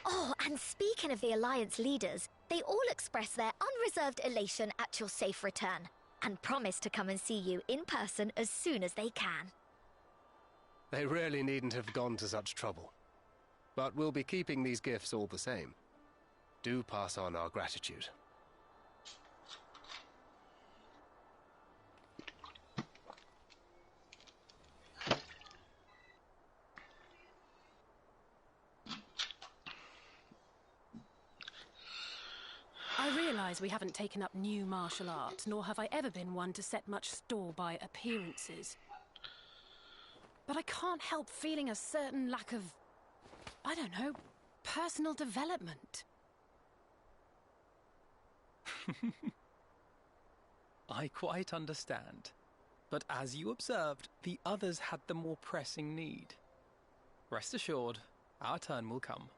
Oh, and speaking of the Alliance leaders, they all expressed their unreserved elation at your safe return, and promised to come and see you in person as soon as they can. They really needn't have gone to such trouble. But we'll be keeping these gifts all the same. Do pass on our gratitude. I realise we haven't taken up new martial arts, nor have I ever been one to set much store by appearances. But I can't help feeling a certain lack of, I don't know, personal development. I quite understand. But as you observed, the others had the more pressing need. Rest assured, our turn will come.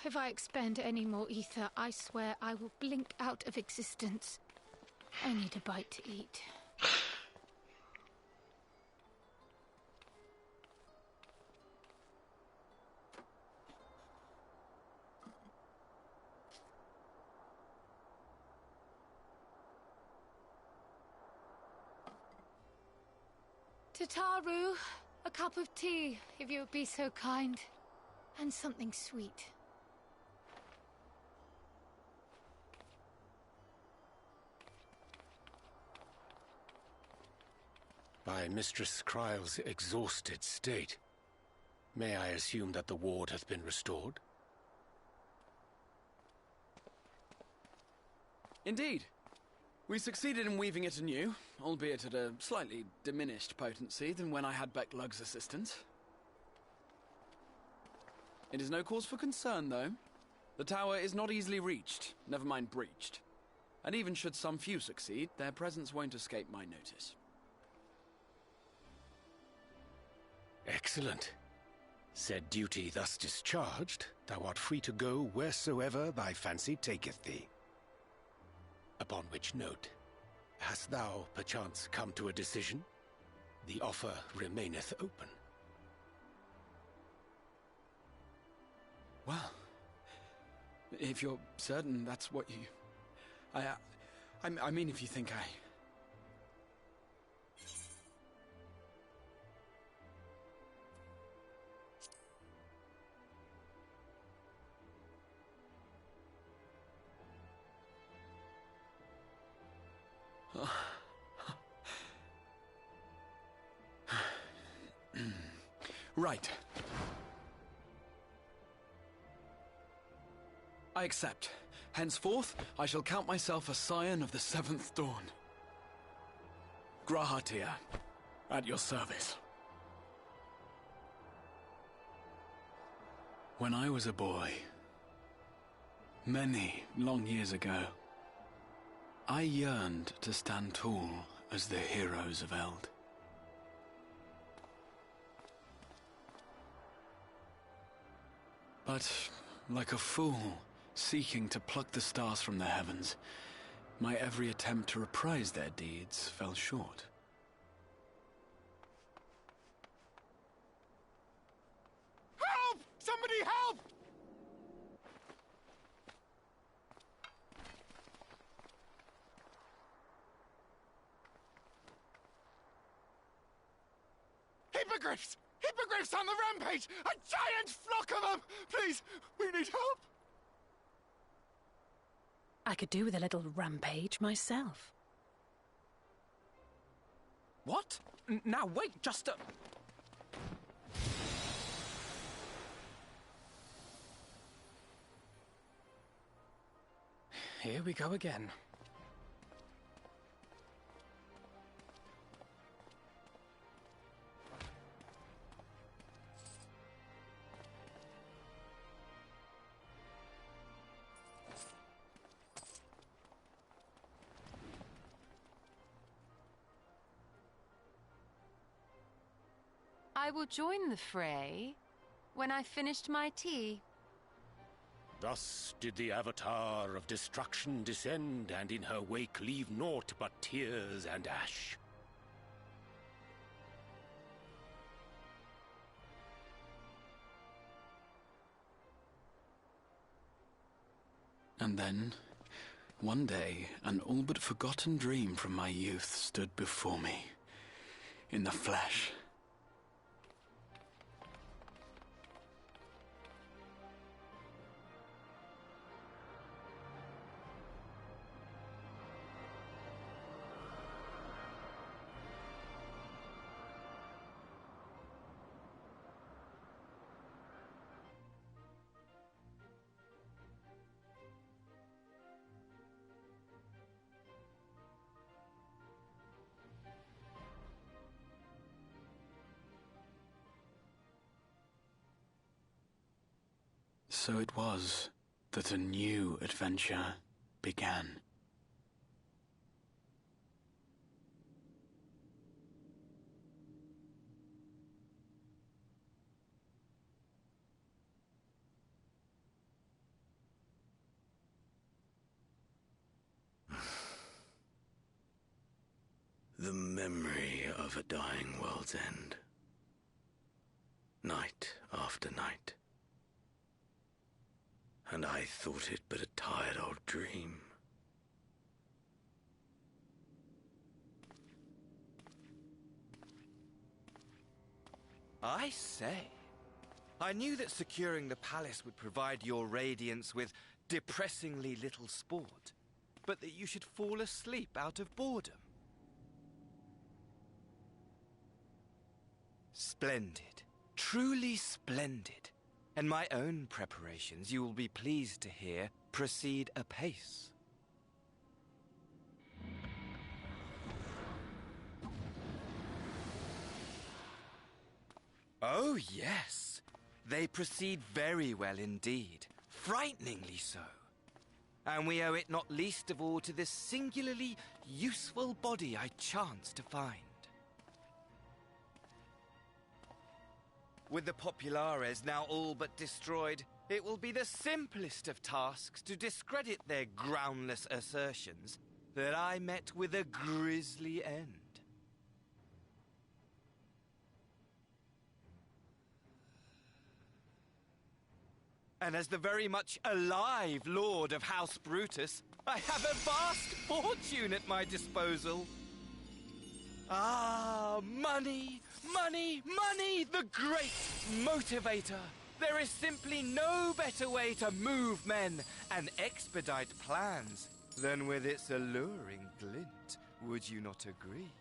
If I expend any more ether, I swear I will blink out of existence. I need a bite to eat. Tataru, a cup of tea, if you would be so kind. And something sweet. By Mistress Kryle's exhausted state, may I assume that the ward hath been restored? Indeed. We succeeded in weaving it anew, albeit at a slightly diminished potency than when I had Becklug's assistance. It is no cause for concern, though. The tower is not easily reached, never mind breached. And even should some few succeed, their presence won't escape my notice. Excellent. Said duty thus discharged, thou art free to go wheresoever thy fancy taketh thee. Upon which note, hast thou perchance come to a decision? The offer remaineth open. Well, if you're certain that's what you... I mean, if you think I... Right. I accept. Henceforth, I shall count myself a scion of the Seventh Dawn. Grahatia, at your service. When I was a boy, many long years ago, I yearned to stand tall as the heroes of Eld. But, like a fool seeking to pluck the stars from the heavens, my every attempt to reprise their deeds fell short. Help! Somebody help! Hippogriffs! Hippogriffs on the rampage! A giant flock of them! Please, we need help! I could do with a little rampage myself. What? Now wait, just a... Here we go again. I will join the fray when I've finished my tea. Thus did the Avatar of Destruction descend, and in her wake leave naught but tears and ash. And then, one day, an all but forgotten dream from my youth stood before me, in the flesh. So it was that a new adventure began. The memory of a dying world's end. Night after night. And I thought it but a tired old dream. I say, I knew that securing the palace would provide your radiance with depressingly little sport, but that you should fall asleep out of boredom. Splendid. Truly splendid. And my own preparations, you will be pleased to hear, proceed apace. Oh, yes. They proceed very well indeed. Frighteningly so. And we owe it not least of all to this singularly useful body I chanced to find. With the Populares now all but destroyed, it will be the simplest of tasks to discredit their groundless assertions that I met with a grisly end. And as the very much alive Lord of House Brutus, I have a vast fortune at my disposal. Ah, money, money, money, the great motivator. There is simply no better way to move men and expedite plans than with its alluring glint. Would you not agree?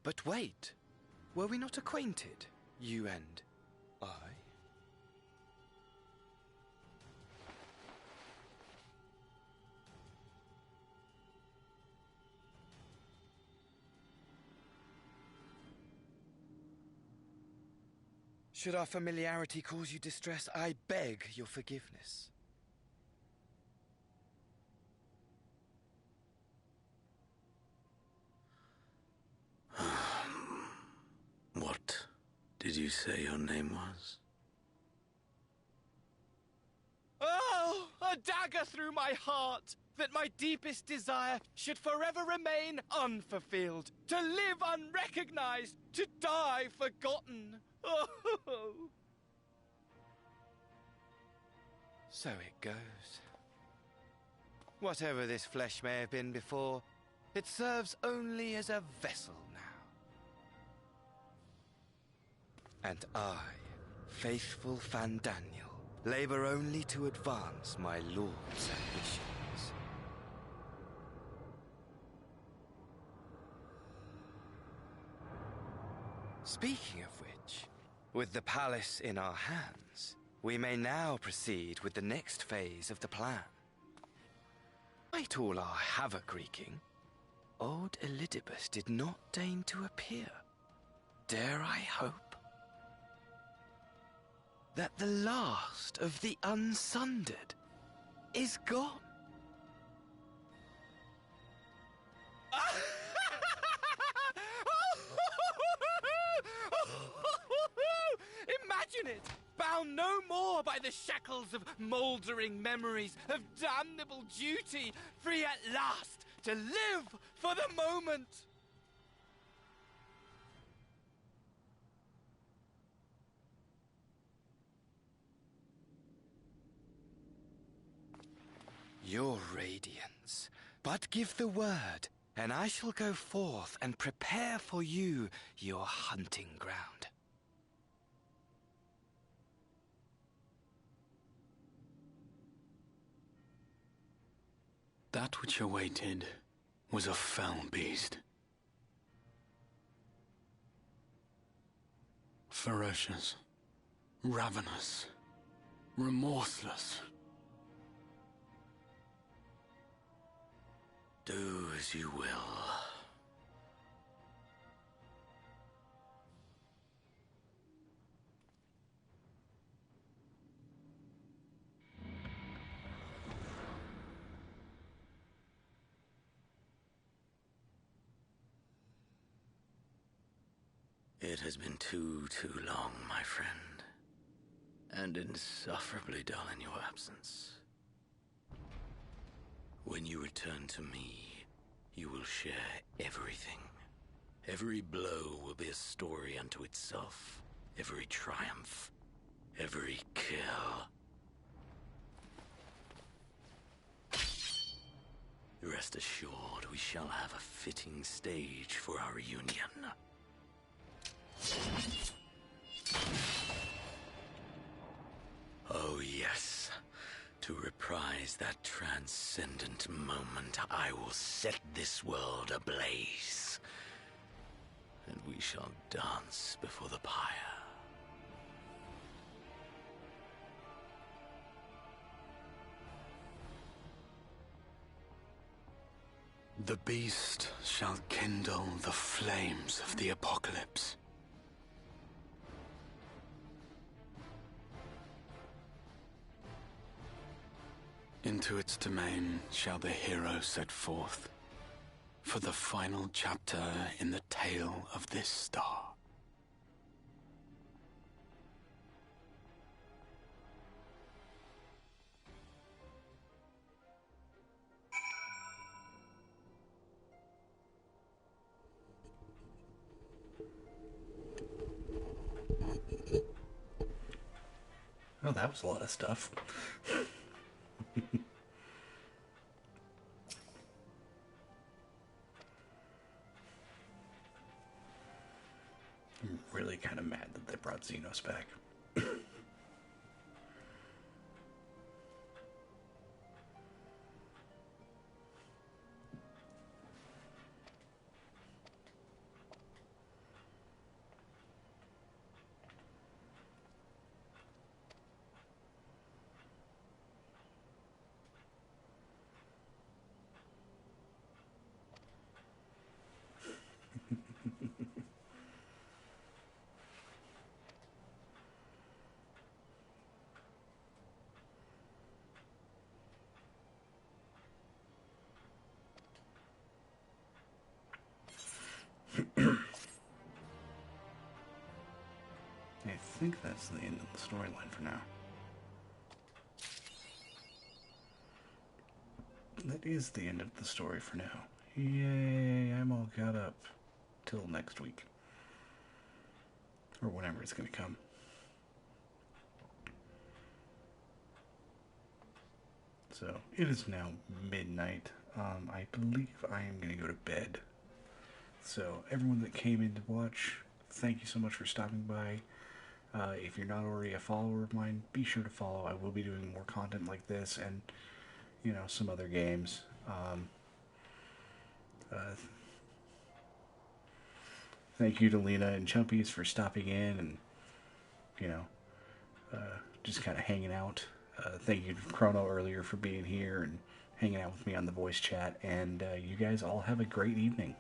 But wait, were we not acquainted, you and I? Should our familiarity cause you distress, I beg your forgiveness. What did you say your name was? Oh, a dagger through my heart, that my deepest desire should forever remain unfulfilled, to live unrecognized, to die forgotten. Oh. So it goes. Whatever this flesh may have been before, it serves only as a vessel now. And I, faithful Fandaniel, labor only to advance my lord's ambitions. Speaking of which, with the palace in our hands, we may now proceed with the next phase of the plan. Despite all our havoc-wreaking, old Elidibus did not deign to appear. Dare I hope that the last of the unsundered is gone? Imagine it! Bound no more by the shackles of mouldering memories, of damnable duty, free at last to live for the moment! Your radiance. But give the word, and I shall go forth and prepare for you your hunting ground. That which awaited was a fell beast. Ferocious, ravenous, remorseless. Do as you will. It has been too long, my friend, and insufferably dull in your absence. When you return to me, you will share everything. Every blow will be a story unto itself. Every triumph, every kill. Rest assured, we shall have a fitting stage for our reunion. Oh yes, to reprise that transcendent moment, I will set this world ablaze. And we shall dance before the pyre. The beast shall kindle the flames of the apocalypse. Into its domain shall the hero set forth, for the final chapter in the tale of this star. Oh, that was a lot of stuff. I'm really kind of mad that they brought Xenos back. I think that's the end of the storyline for now. That is the end of the story for now. Yay, I'm all caught up. Till next week. Or whenever it's going to come. So, it is now midnight. I believe I am going to go to bed. So, everyone that came in to watch, thank you so much for stopping by. If you're not already a follower of mine, be sure to follow. I will be doing more content like this and, you know, some other games. Thank you to Lena and Chumpies for stopping in and, you know, just kind of hanging out. Thank you to Chrono earlier for being here and hanging out with me on the voice chat. And you guys all have a great evening.